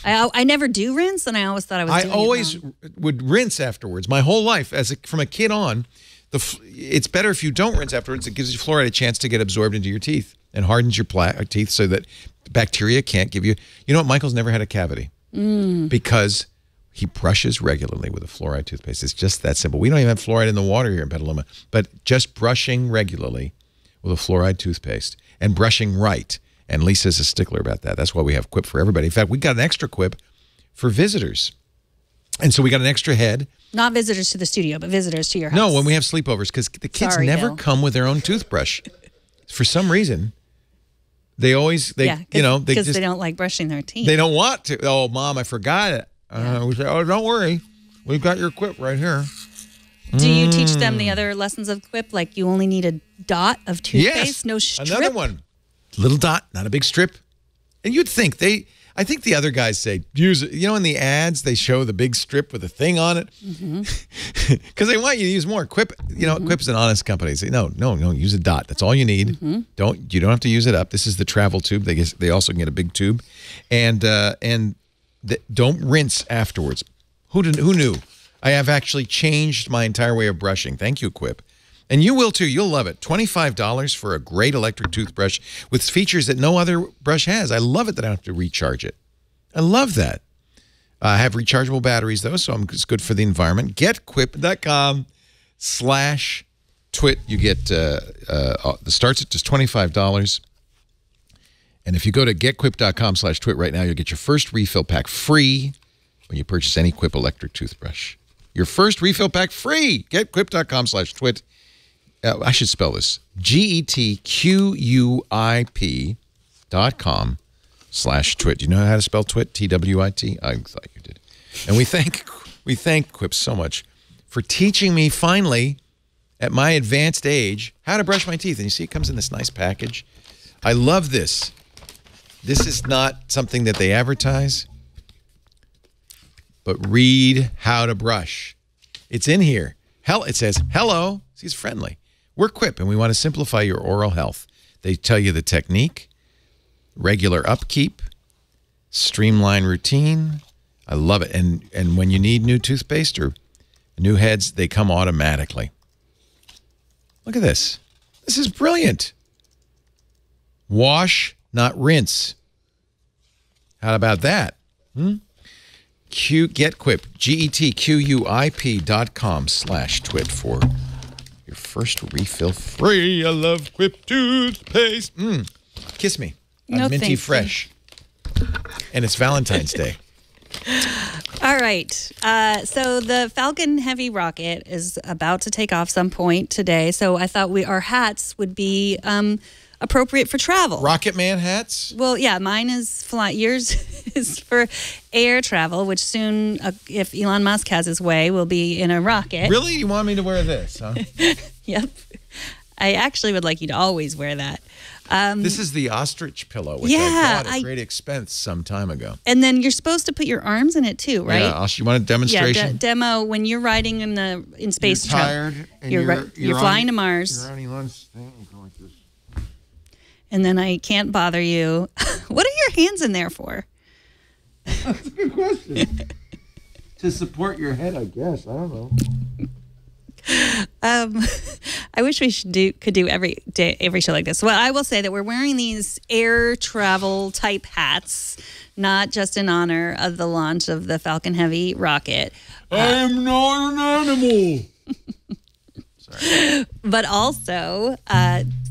I never do rinse, and I always thought I was doing it always wrong. would rinse afterwards. My whole life, from a kid on, it's better if you don't rinse afterwards. It gives you fluoride a chance to get absorbed into your teeth and hardens your teeth so that bacteria can't give you. You know what? Michael's never had a cavity because he brushes regularly with a fluoride toothpaste. It's just that simple. We don't even have fluoride in the water here in Petaluma, but just brushing regularly with a fluoride toothpaste and brushing right. And Lisa's a stickler about that. That's why we have Quip for everybody. In fact, we got an extra Quip for visitors. And so we got an extra head. Not visitors to the studio, but visitors to your house. No, when we have sleepovers, because the kids never Bill. come with their own toothbrush. For some reason, they always, because they don't like brushing their teeth. They don't want to. Oh, Mom, I forgot it. We say, oh, don't worry. We've got your Quip right here. Do you teach them the other lessons of Quip? Like you only need a dot of toothpaste, Yes, no strip? another one. Little dot, not a big strip. And you'd think I think the other guys say, use it. You know, in the ads, they show the big strip with a thing on it. Because they want you to use more. Quip, Quip's an honest company. They say, no, use a dot. That's all you need. You don't have to use it up. This is the travel tube. They also can get a big tube. And don't rinse afterwards. Who knew? I have actually changed my entire way of brushing. Thank you, Quip. And you will too. You'll love it. $25 for a great electric toothbrush with features that no other brush has. I love it that I don't have to recharge it. I love that. I have rechargeable batteries, though, so it's good for the environment. GetQuip.com/twit. You get the starts at just $25. And if you go to GetQuip.com/twit right now, you'll get your first refill pack free when you purchase any Quip electric toothbrush. Your first refill pack free. GetQuip.com/twit. I should spell this. GetQuip.com/twit. Do you know how to spell twit? TWIT? I thought you did. And we thank Quip so much for teaching me finally at my advanced age how to brush my teeth. And you see it comes in this nice package. I love this. This is not something that they advertise, but read how to brush. It's in here. It says, hello. See, it's friendly. We're Quip, and we want to simplify your oral health. They tell you the technique, regular upkeep, streamline routine. I love it. And when you need new toothpaste or new heads, they come automatically. Look at this. This is brilliant. Wash, not rinse. How about that? GetQuip, GetQuip.com/twit for your first refill free. I love Quip toothpaste. Kiss me. No, I'm minty thank you. fresh. And it's Valentine's Day. All right. So the Falcon Heavy rocket is about to take off some point today. So I thought our hats would be appropriate for travel. Rocket Man hats? Well, yeah, mine is yours is for air travel, which soon, if Elon Musk has his way, will be in a rocket. Really? You want me to wear this, huh? Yep. I actually would like you to always wear that. This is the ostrich pillow, which I bought at great expense some time ago. And then you're supposed to put your arms in it too, right? Yeah, you want a demonstration? Yeah, demo when you're riding in space. You're tired. And you're flying to Mars. You're on Elon's thing. You go like this. And then I can't bother you. What are your hands in there for? That's a good question. To support your head, I guess. I don't know. I I wish we could do every show like this. Well, I will say that we're wearing these air travel type hats, not just in honor of the launch of the Falcon Heavy rocket. I'm not an animal. Sorry. But also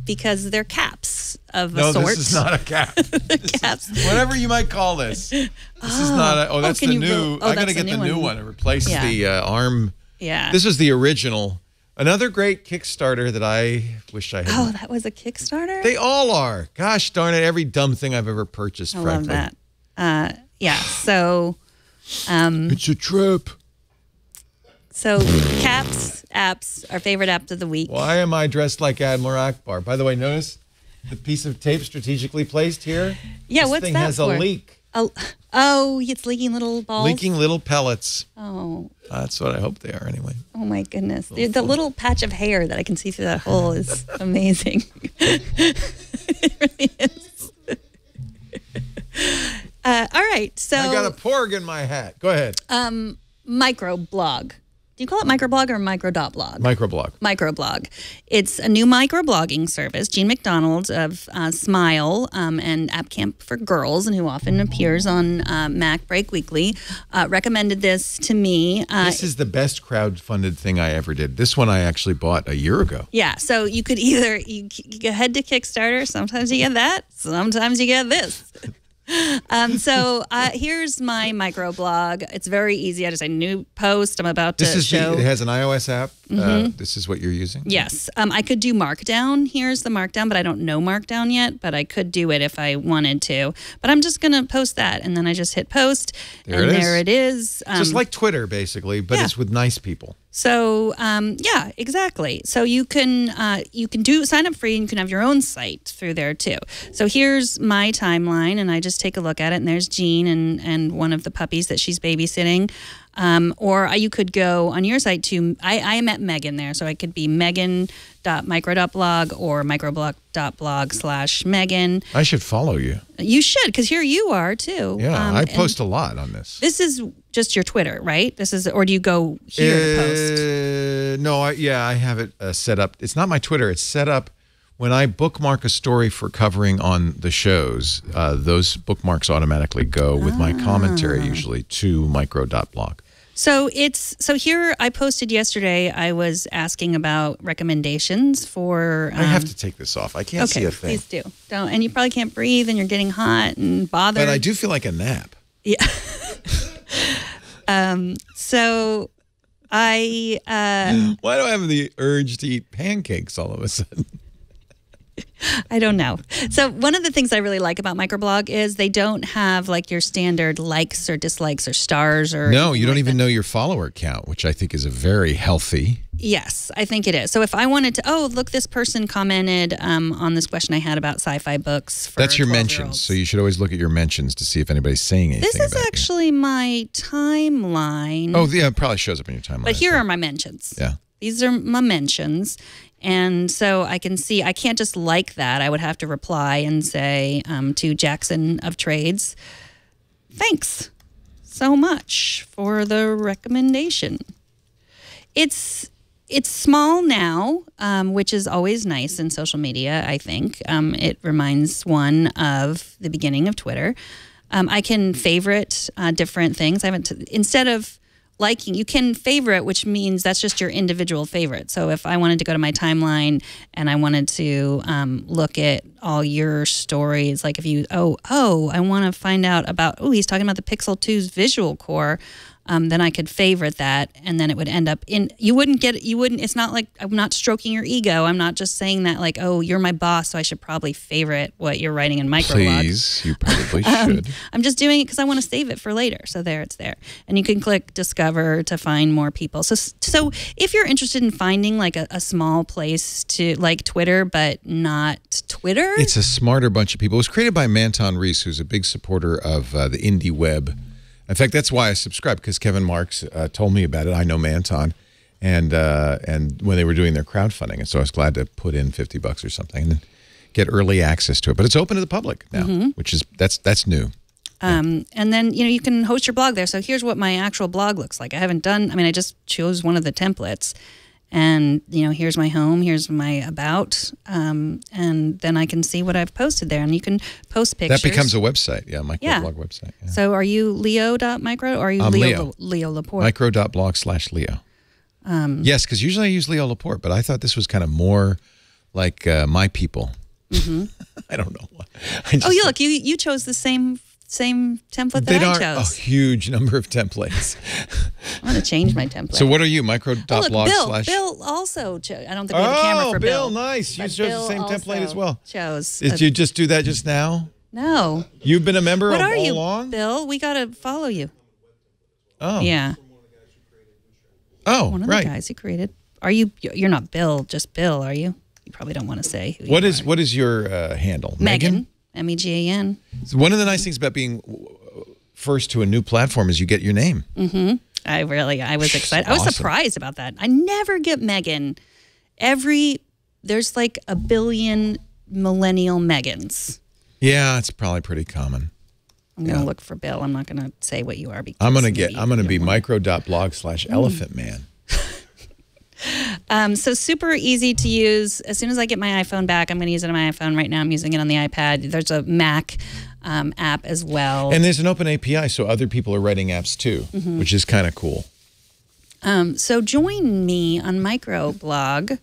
because they're caps of a sort. No, this is not a cap. Caps. Whatever you might call this. This is not a, that's the new. I got to get the new one and replace the arm. Yeah. This is the original. Another great Kickstarter that I wish I had. Oh, that was a Kickstarter? They all are. Gosh darn it. Every dumb thing I've ever purchased, frankly. I love that. Yeah, so... it's a trip. So, caps, apps, our favorite app of the week. Why am I dressed like Admiral Akbar? By the way, notice the piece of tape strategically placed here? Yeah, this what's thing that has for? a leak. Oh, it's leaking little balls? Leaking little pellets. Oh. That's what I hope they are anyway. Oh, my goodness. The little patch of hair that I can see through that hole is amazing. It really is. All right, so... I got a porg in my hat. Go ahead. Microblog. Do you call it microblog or micro.blog? Microblog. Microblog. It's a new microblogging service. Jean McDonald of Smile and App Camp for Girls, and who often appears on Mac Break Weekly, recommended this to me. This is the best crowdfunded thing I ever did. This one I actually bought a year ago. Yeah, so you could either you head to Kickstarter. Sometimes you get that. Sometimes you get this. So here's my microblog. It's very easy. I just say new post. I'm about to show. It has an iOS app. This is what you're using? Yes. I could do Markdown. Here's the Markdown, but I don't know Markdown yet, but I could do it if I wanted to. But I'm just going to post that, and then I just hit post, there it is. Just like Twitter, basically, but it's with nice people. So, yeah, exactly. So you can sign up free and you can have your own site through there too. So here's my timeline, and I just take a look at it, and there's Jean and one of the puppies that she's babysitting. Or you could go on your site to, I am at Megan there, so I could be megan.micro.blog or microblog.blog/Megan. I should follow you. You should, because here you are too. Yeah, I post a lot on this. This is just your Twitter, right? Or do you go here to post? No, I have it set up. It's not my Twitter. It's set up when I bookmark a story for covering on the shows. Those bookmarks automatically go with my commentary usually to micro.blog. So here I posted yesterday. I was asking about recommendations for. I have to take this off. I can't see a thing. Please do. Don't. And you probably can't breathe, and you're getting hot and bothered. But I do feel like a nap. Yeah. So I. Why do I have the urge to eat pancakes all of a sudden? I don't know. So one of the things I really like about Microblog is they don't have like your standard likes or dislikes or stars or. No, you don't even know your follower count, which I think is a very healthy. Yes, I think it is. So if I wanted to, look, this person commented on this question I had about sci-fi books. That's your mentions. So you should always look at your mentions to see if anybody's saying anything. This is actually my timeline. Oh, yeah, it probably shows up in your timeline. But here are my mentions. Yeah. These are my mentions. And so I can see, I can't just like that. I would have to reply and say to Jackson of Trades, thanks so much for the recommendation. It's small now, which is always nice in social media, I think. It reminds one of the beginning of Twitter. I can favorite different things. Instead of liking, you can favorite, which means that's just your individual favorite. So if I wanted to go to my timeline and I wanted to look at all your stories, like if you, I want to find out about, he's talking about the Pixel 2's visual core, then I could favorite that, and then it would end up in, it's not like I'm not stroking your ego. I'm not just saying that like, you're my boss, so I should probably favorite what you're writing in Microblog. Please, you probably should. I'm just doing it because I want to save it for later. So it's there. And you can click Discover to find more people. So if you're interested in finding like a small place to like Twitter, but not Twitter. It's a smarter bunch of people. It was created by Manton Reese, who's a big supporter of the indie web. In fact, that's why I subscribed, because Kevin Marks told me about it. I know Manton, and when they were doing their crowdfunding, and so I was glad to put in $50 or something and get early access to it. But it's open to the public now, which is that's new. And then you can host your blog there. So here's what my actual blog looks like. I just chose one of the templates, and here's my home, here's my about, and then I can see what I've posted there, and you can post pictures. That becomes a website, microblog website. Yeah. So are you Leo.micro or are you Leo Laporte? Micro.blog/Leo. Yes, because usually I use Leo Laporte, but I thought this was kind of more like my people. Mm-hmm. I don't know. Look, you chose the same template that I chose. A huge number of templates. I'm going to change my template. So what are you? Micro.blog/ Bill also chose. I don't think we have a camera for Bill. Oh, Bill, nice. You chose the same template as well. Did you just do that just now? No. You've been a member all along? What are you, Bill? We got to follow you. Oh. Yeah. Oh, one of the guys who created. Are you? You're not Bill, just Bill, are you? You probably don't want to say who What is your handle? Megan. Megan. So one of the nice things about being first to a new platform is you get your name. Mm-hmm. I was excited. Awesome. I was surprised about that. I never get Megan. There's like a billion millennial Megans. Yeah, it's probably pretty common. I'm going to look for Bill. I'm not going to say what you are. Because I'm going to be micro.blog/elephantman. So super easy to use. As soon as I get my iPhone back, I'm going to use it on my iPhone. Right now I'm using it on the iPad. There's a Mac app as well. And there's an open API, so other people are writing apps too, which is kind of cool. So join me on Microblog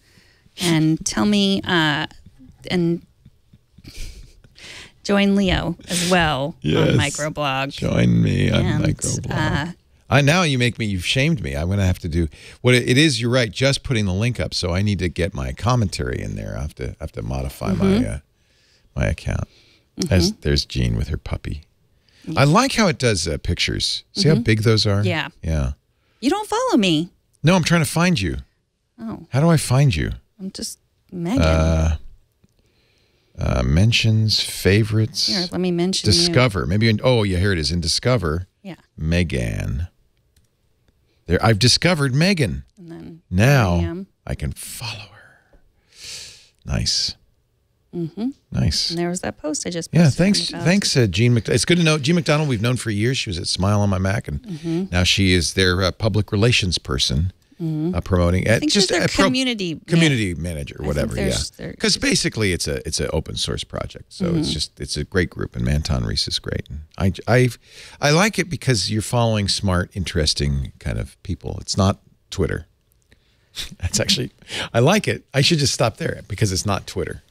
and tell me, and join Leo as well on Microblog. Join me on Microblog. Now you've shamed me. I'm going to have to do what it is. You're right. Just putting the link up. So I need to get my commentary in there. I have to modify my account. There's Jean with her puppy. I like how it does pictures. See how big those are? Yeah. Yeah. You don't follow me. No, I'm trying to find you. Oh. How do I find you? I'm just Megan. Mentions, favorites. Here, let me mention Discover. you. Maybe here it is in Discover. Yeah. Megan. There, I've discovered Megan. And then now I can follow her. Nice. Mm-hmm. Nice. And there was that post I just posted. Yeah, thanks, Jean McDonald. It's good to know Jean McDonald. We've known for years. She was at Smile on My Mac, and now she is their public relations person, promoting. I think just their community manager, whatever. Yeah, because basically it's an open source project, so it's a great group, and Manton Reese is great. And I like it because you're following smart, interesting kind of people. It's not Twitter. That's actually I like it. I should just stop there because it's not Twitter.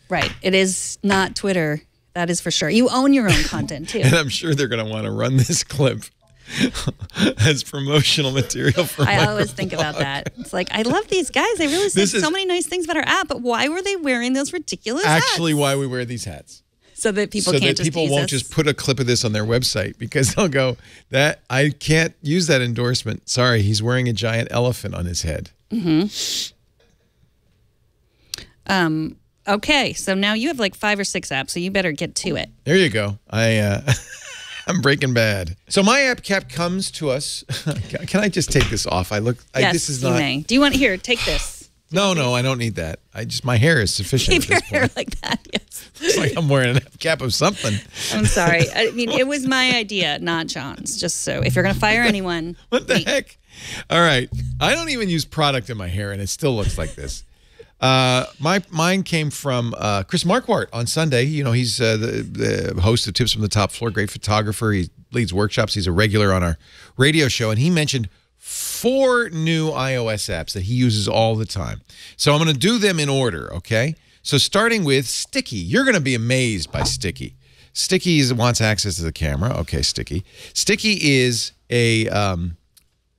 Right. It is not Twitter. That is for sure. You own your own content, too. And I'm sure they're going to want to run this clip as promotional material for I always think about that. It's like, I love these guys. They really said so many nice things about our app, but why were they wearing those ridiculous hats? Actually, why we wear these hats. So that people can't just people won't just put a clip of this on their website because they'll go, I can't use that endorsement. Sorry, he's wearing a giant elephant on his head. Okay, so now you have like 5 or 6 apps, so you better get to it. There you go. I'm Breaking Bad. So my app cap comes to us. Can I just take this off? Yes, this is not. You may. Do you want take this? No, I don't need that. My hair is sufficient. Keep your hair like that. Yes. It's like I'm wearing an app cap of something. I'm sorry. I mean, it was my idea, not John's. Just so if you're going to fire anyone, what the heck? All right. I don't even use product in my hair, and it still looks like this. Mine came from Chris Marquardt on Sunday. You know, he's the host of Tips from the Top Floor, great photographer. He leads workshops. He's a regular on our radio show, and he mentioned 4 new iOS apps that he uses all the time. So I'm going to do them in order, okay? So starting with Sticky. You're going to be amazed by Sticky. Sticky wants access to the camera. Okay, Sticky. Sticky is a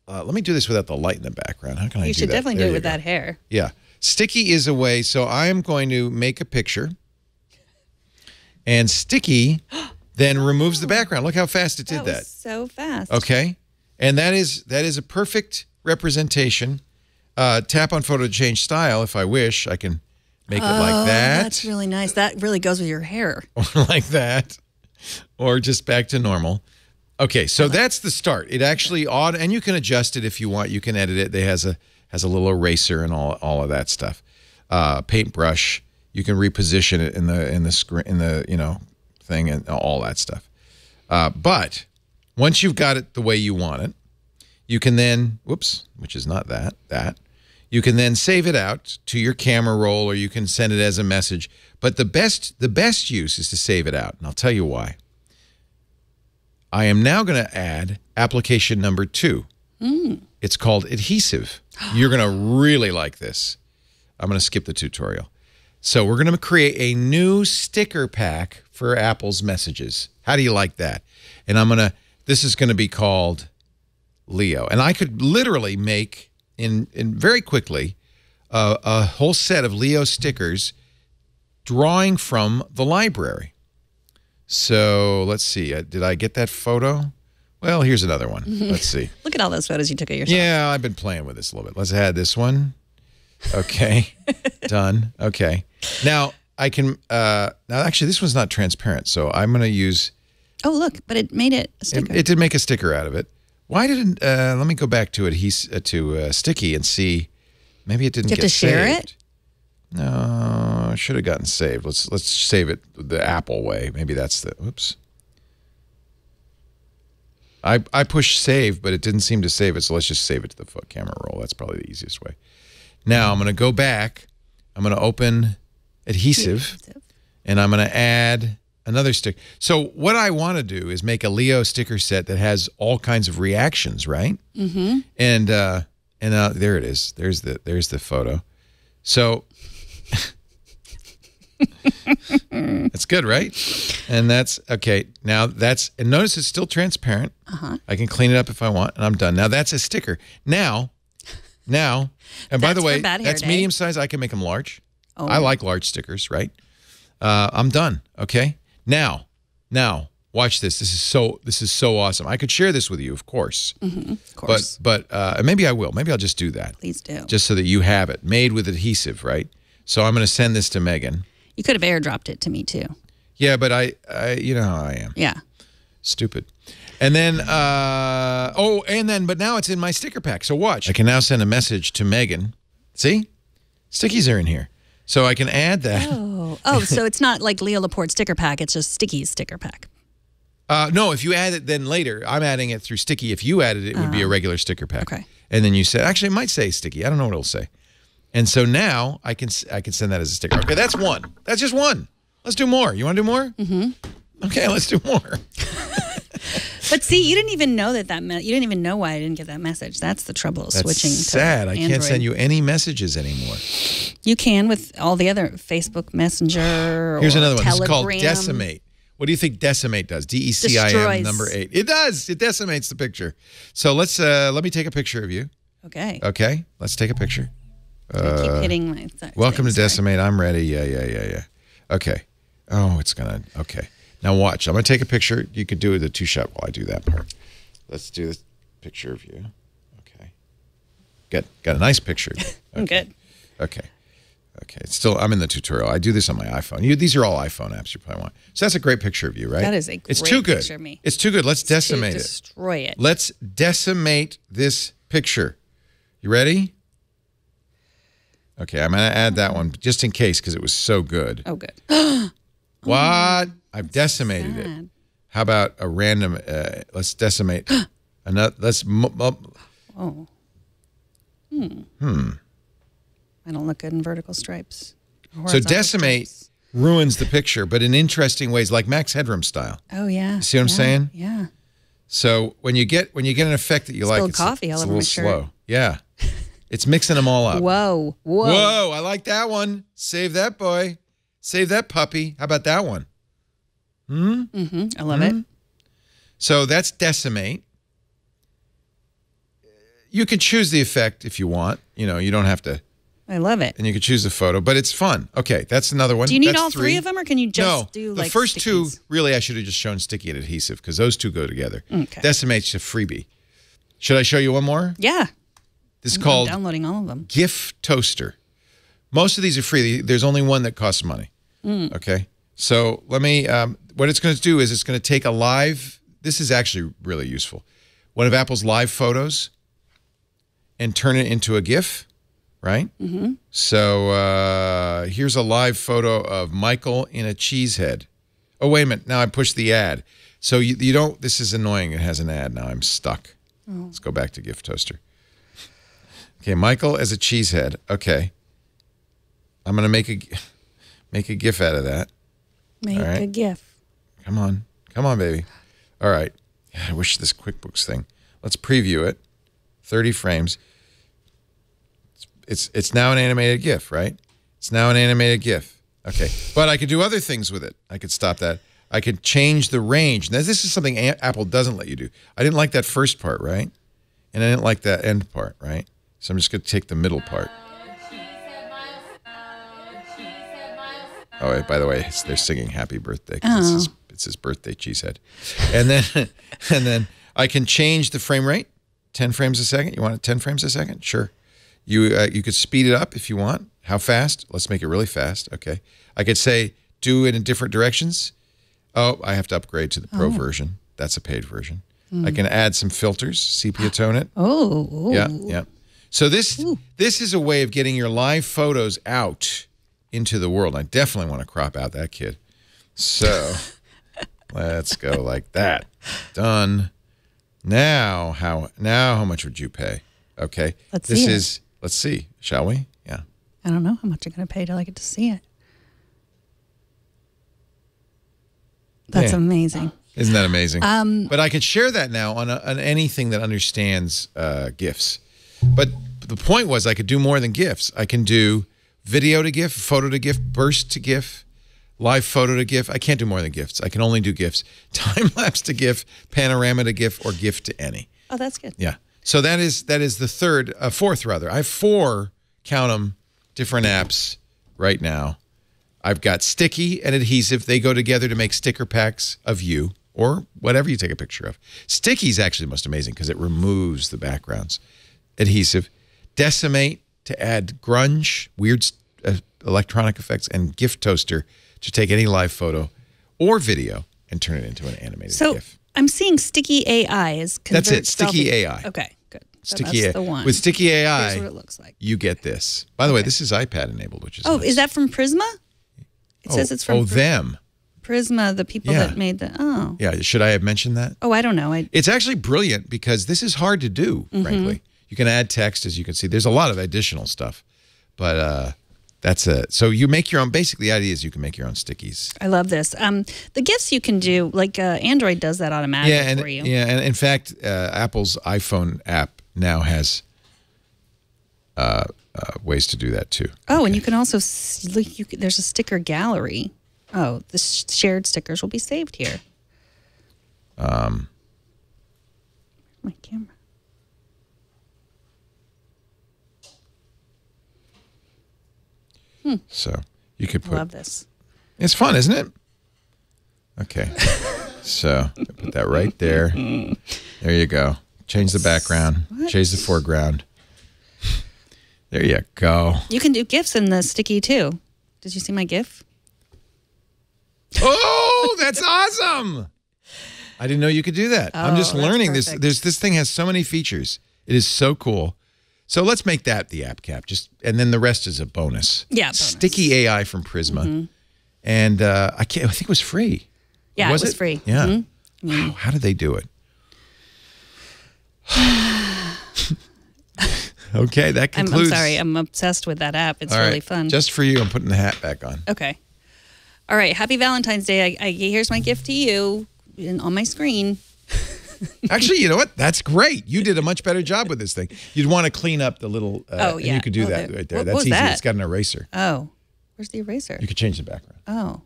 let me do this without the light in the background. How can I do that? You should definitely do it with that hair. Yeah. Sticky is a way, so I'm going to make a picture, and Sticky then removes the background. Look how fast it did that. So fast. Okay, and that is a perfect representation. Tap on photo to change style if I wish. I can make it like that. That's really nice. That really goes with your hair. Or like that, or just back to normal. Okay, so that's the start. It actually and you can adjust it if you want. You can edit it. It has a little eraser and all of that stuff. Paintbrush. You can reposition it in the screen thing and all that stuff. But once you've got it the way you want it, you can then which is not that You can then save it out to your camera roll, or you can send it as a message. But the best use is to save it out, and I'll tell you why. I am now going to add application number 2. It's called Adhesive. You're going to really like this. I'm going to skip the tutorial. So we're going to create a new sticker pack for Apple's messages. How do you like that? And this is going to be called Leo. And I could literally make, in very quickly, a whole set of Leo stickers drawing from the library. So let's see. Did I get that photo? Well, here's another one. Let's see. Look at all those photos you took of yourself. Yeah, I've been playing with this a little bit. Let's add this one. Okay. Done. Okay. Now, I can, now actually this one's not transparent, so I'm going to use. Oh, look, but it made it a sticker. It did make a sticker out of it. Why didn't, let me go back to Sticky and see. Maybe it didn't get saved. You have to share it? No, I should have gotten saved. Let's save it the Apple way. Maybe that's the, oops. I pushed save, but it didn't seem to save it, so let's just save it to the camera roll. That's probably the easiest way. Now I'm going to go back. I'm going to open Adhesive, and I'm going to add another sticker. So what I want to do is make a Leo sticker set that has all kinds of reactions, right? Mm-hmm. And there it is. There's the photo. So that's good, right? And that's okay. Now and notice it's still transparent. I can clean it up if I want, and I'm done. Now that's a sticker. Now, and by the way, that's medium size. I can make them large. Oh. I like large stickers, right? I'm done. Okay. Now, watch this. This is so awesome. I could share this with you, of course. Of course. But maybe I will. Maybe I'll just do that. Please do. Just so that you have it, made with adhesive, right? So I'm going to send this to Megan. You could have airdropped it to me too. Yeah, but I you know how I am. Yeah. Stupid. And then, but now it's in my sticker pack. So watch. I can now send a message to Megan. See? Stickies are in here. So I can add that. Oh, so it's not like Leo Laporte sticker pack. It's just Sticky's sticker pack. No, if you add it then later, I'm adding it through Sticky. If you added it, it would be a regular sticker pack. Okay. And then you said, actually, it might say Sticky. I don't know what it'll say. And so now I can send that as a sticker. Okay, that's one. That's just one. Let's do more. You want to do more? Mm-hmm. Okay, let's do more. But see, you didn't even know you didn't even know why I didn't get that message. That's the trouble of switching to sad. I Android. can't send you any messages anymore. You can with all the other Facebook Messenger. Here's another one. Telegram. This is called Decimate. What do you think Decimate does? DECIM number 8. It does. It decimates the picture. So let me take a picture of you. Okay. Okay. Let's take a picture. I keep hitting my. Welcome to Decimate. I'm ready. Yeah. Okay. Oh, it's gonna. Okay. Now watch. I'm gonna take a picture. You could do the 2-shot while I do that part. Let's do this picture of you. Okay. Got a nice picture. Okay. I'm good. Okay. It's still. I'm in the tutorial. I do this on my iPhone. These are all iPhone apps you probably want. So that's a great picture of you, right? That is a great It's too good. picture of me. It's too good. Let's decimate it. Destroy it. Let's decimate this picture. You ready? Okay, I'm going to add that one just in case because it was so good. Oh, good. What? I've decimated it. How about a random, let's decimate. Another, let's. Oh. I don't look good in vertical stripes. So decimate ruins the picture, but in interesting ways, like Max Headroom style. Oh, yeah. See what I'm saying? Yeah. So when you get an effect that you like, it's coffee all a over little my shirt. slow. Yeah. It's mixing them all up. Whoa. I like that one. Save that boy. Save that puppy. How about that one? I love it. So that's decimate. You can choose the effect if you want. You know, you don't have to. I love it. And you can choose the photo, but it's fun. Okay, that's another one. Do you need that's all 3 of them, or can you just do like the first stickies? 2, really, I should have just shown Sticky and Adhesive because those 2 go together. Okay. Decimate's a freebie. Should I show you one more? Yeah. This is called downloading all of them. GIF Toaster. Most of these are free. There's only one that costs money. Okay. So let me, what it's going to do is it's going to take a live, this is actually really useful, one of Apple's live photos and turn it into a GIF, right? So here's a live photo of Michael in a cheese head. Oh, wait a minute. Now I pushed the ad. So you don't, this is annoying. It has an ad. Now I'm stuck. Let's go back to GIF Toaster. Okay, Michael as a cheesehead. Okay. I'm going to make a GIF out of that. Make a GIF. Come on. Come on, baby. All right. I wish this QuickBooks thing. Let's preview it. 30 frames. It's now an animated GIF, right? It's now an animated GIF. Okay. But I could do other things with it. I could stop that. I could change the range. Now, this is something Apple doesn't let you do. I didn't like that first part, right? And I didn't like that end part, right? So I'm just going to take the middle part. Oh, by the way, they're singing "Happy Birthday" because it's his birthday, Cheesehead. And then I can change the frame rate, 10 frames a second. You want it 10 frames a second? Sure. You could speed it up if you want. How fast? Let's make it really fast. Okay. I could say do it in different directions. Oh, I have to upgrade to the Pro version. That's a paid version. I can add some filters, sepia tone it. Oh. Yeah. So this is a way of getting your live photos out into the world. I definitely want to crop out that kid. So let's go like that. Done. Now how much would you pay? Okay. Let's see, shall we? Yeah. I don't know how much I'm going to pay till I get to see it. That's amazing. Isn't that amazing? But I could share that now on anything that understands GIFs. But the point was I could do more than GIFs. I can do video to GIF, photo to GIF, burst to GIF, live photo to GIF. I can't do more than GIFs. I can only do GIFs. Time-lapse to GIF, panorama to GIF, or GIF to any. Oh, that's good. Yeah. So that is the fourth rather. I have 4, count them, different apps right now. I've got sticky and adhesive. They go together to make sticker packs of you or whatever you take a picture of. Sticky is actually the most amazing because it removes the backgrounds. Adhesive. Decimate to add grunge, weird electronic effects, and GIF toaster to take any live photo or video and turn it into an animated GIF. I'm seeing Sticky AI is That's it, Sticky AI. Okay, good. Sticky that's the one. With Sticky AI, here's what it looks like. You get this. By the way, this is iPad enabled, which is Oh, nice. is that from Prisma? It says it's from them. Prisma, the people that made the Yeah, should I have mentioned that? Oh, I don't know. It's actually brilliant because this is hard to do, frankly. You can add text, as you can see. There's a lot of additional stuff, but that's it. So you make your own. Basically, the idea is you can make your own stickies. I love this. The GIFs you can do, like Android does that automatically for you. Yeah, and in fact, Apple's iPhone app now has ways to do that too. Oh, and you can also there's a sticker gallery. Oh, the shared stickers will be saved here. My camera. So you could put. Love this. It's fun, isn't it? Okay. So put that right there. There you go. Change the background. Change the foreground. There you go. You can do GIFs in the sticky too. Did you see my GIF? Oh, that's awesome. I didn't know you could do that. I'm just learning this. This thing has so many features. It is so cool. So let's make that the app cap. And then the rest is a bonus. Yeah, bonus. Sticky AI from Prisma. And I think it was free. Yeah, it was free. Yeah. Wow, how did they do it? Okay, that concludes. I'm sorry. I'm obsessed with that app. It's really fun. Just for you, I'm putting the hat back on. Okay. All right. Happy Valentine's Day. Here's my gift to you on my screen. Actually, you know what? That's great. You did a much better job with this thing. You'd want to clean up the little... and you could do that right there. What That's was easy. that? It's got an eraser. Oh. Where's the eraser? You could change the background. Oh.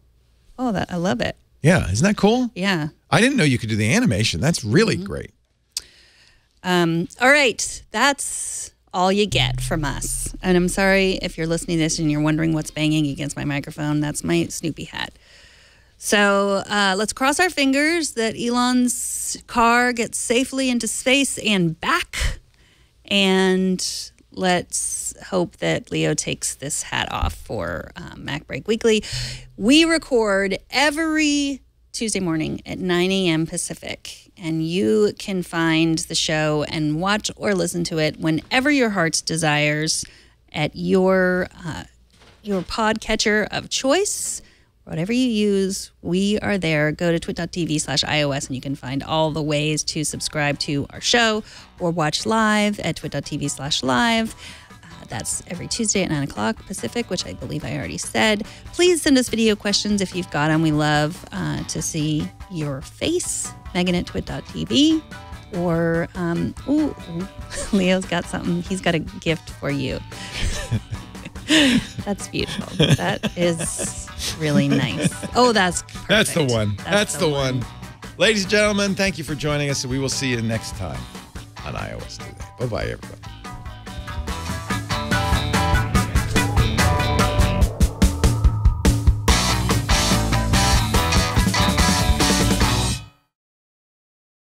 Oh, I love it. Yeah. Isn't that cool? Yeah. I didn't know you could do the animation. That's really great. All right. That's all you get from us. And I'm sorry if you're listening to this and you're wondering what's banging against my microphone. That's my Snoopy hat. So let's cross our fingers that Elon's car gets safely into space and back. And let's hope that Leo takes this hat off for Mac Break Weekly. We record every Tuesday morning at 9 a.m. Pacific. And you can find the show and watch or listen to it whenever your heart's desires at your podcatcher of choice. whatever you use, we are there. Go to twit.tv/iOS and you can find all the ways to subscribe to our show or watch live at twit.tv/live. That's every Tuesday at 9 o'clock Pacific, which I believe I already said. Please send us video questions if you've got them. We love to see your face. Megan at twit.tv. Or, Leo's got something. He's got a gift for you. That's beautiful. That is really nice. Oh, that's perfect. That's the one. That's the one. Ladies and gentlemen, thank you for joining us, and we will see you next time on iOS Today. Bye-bye, everybody.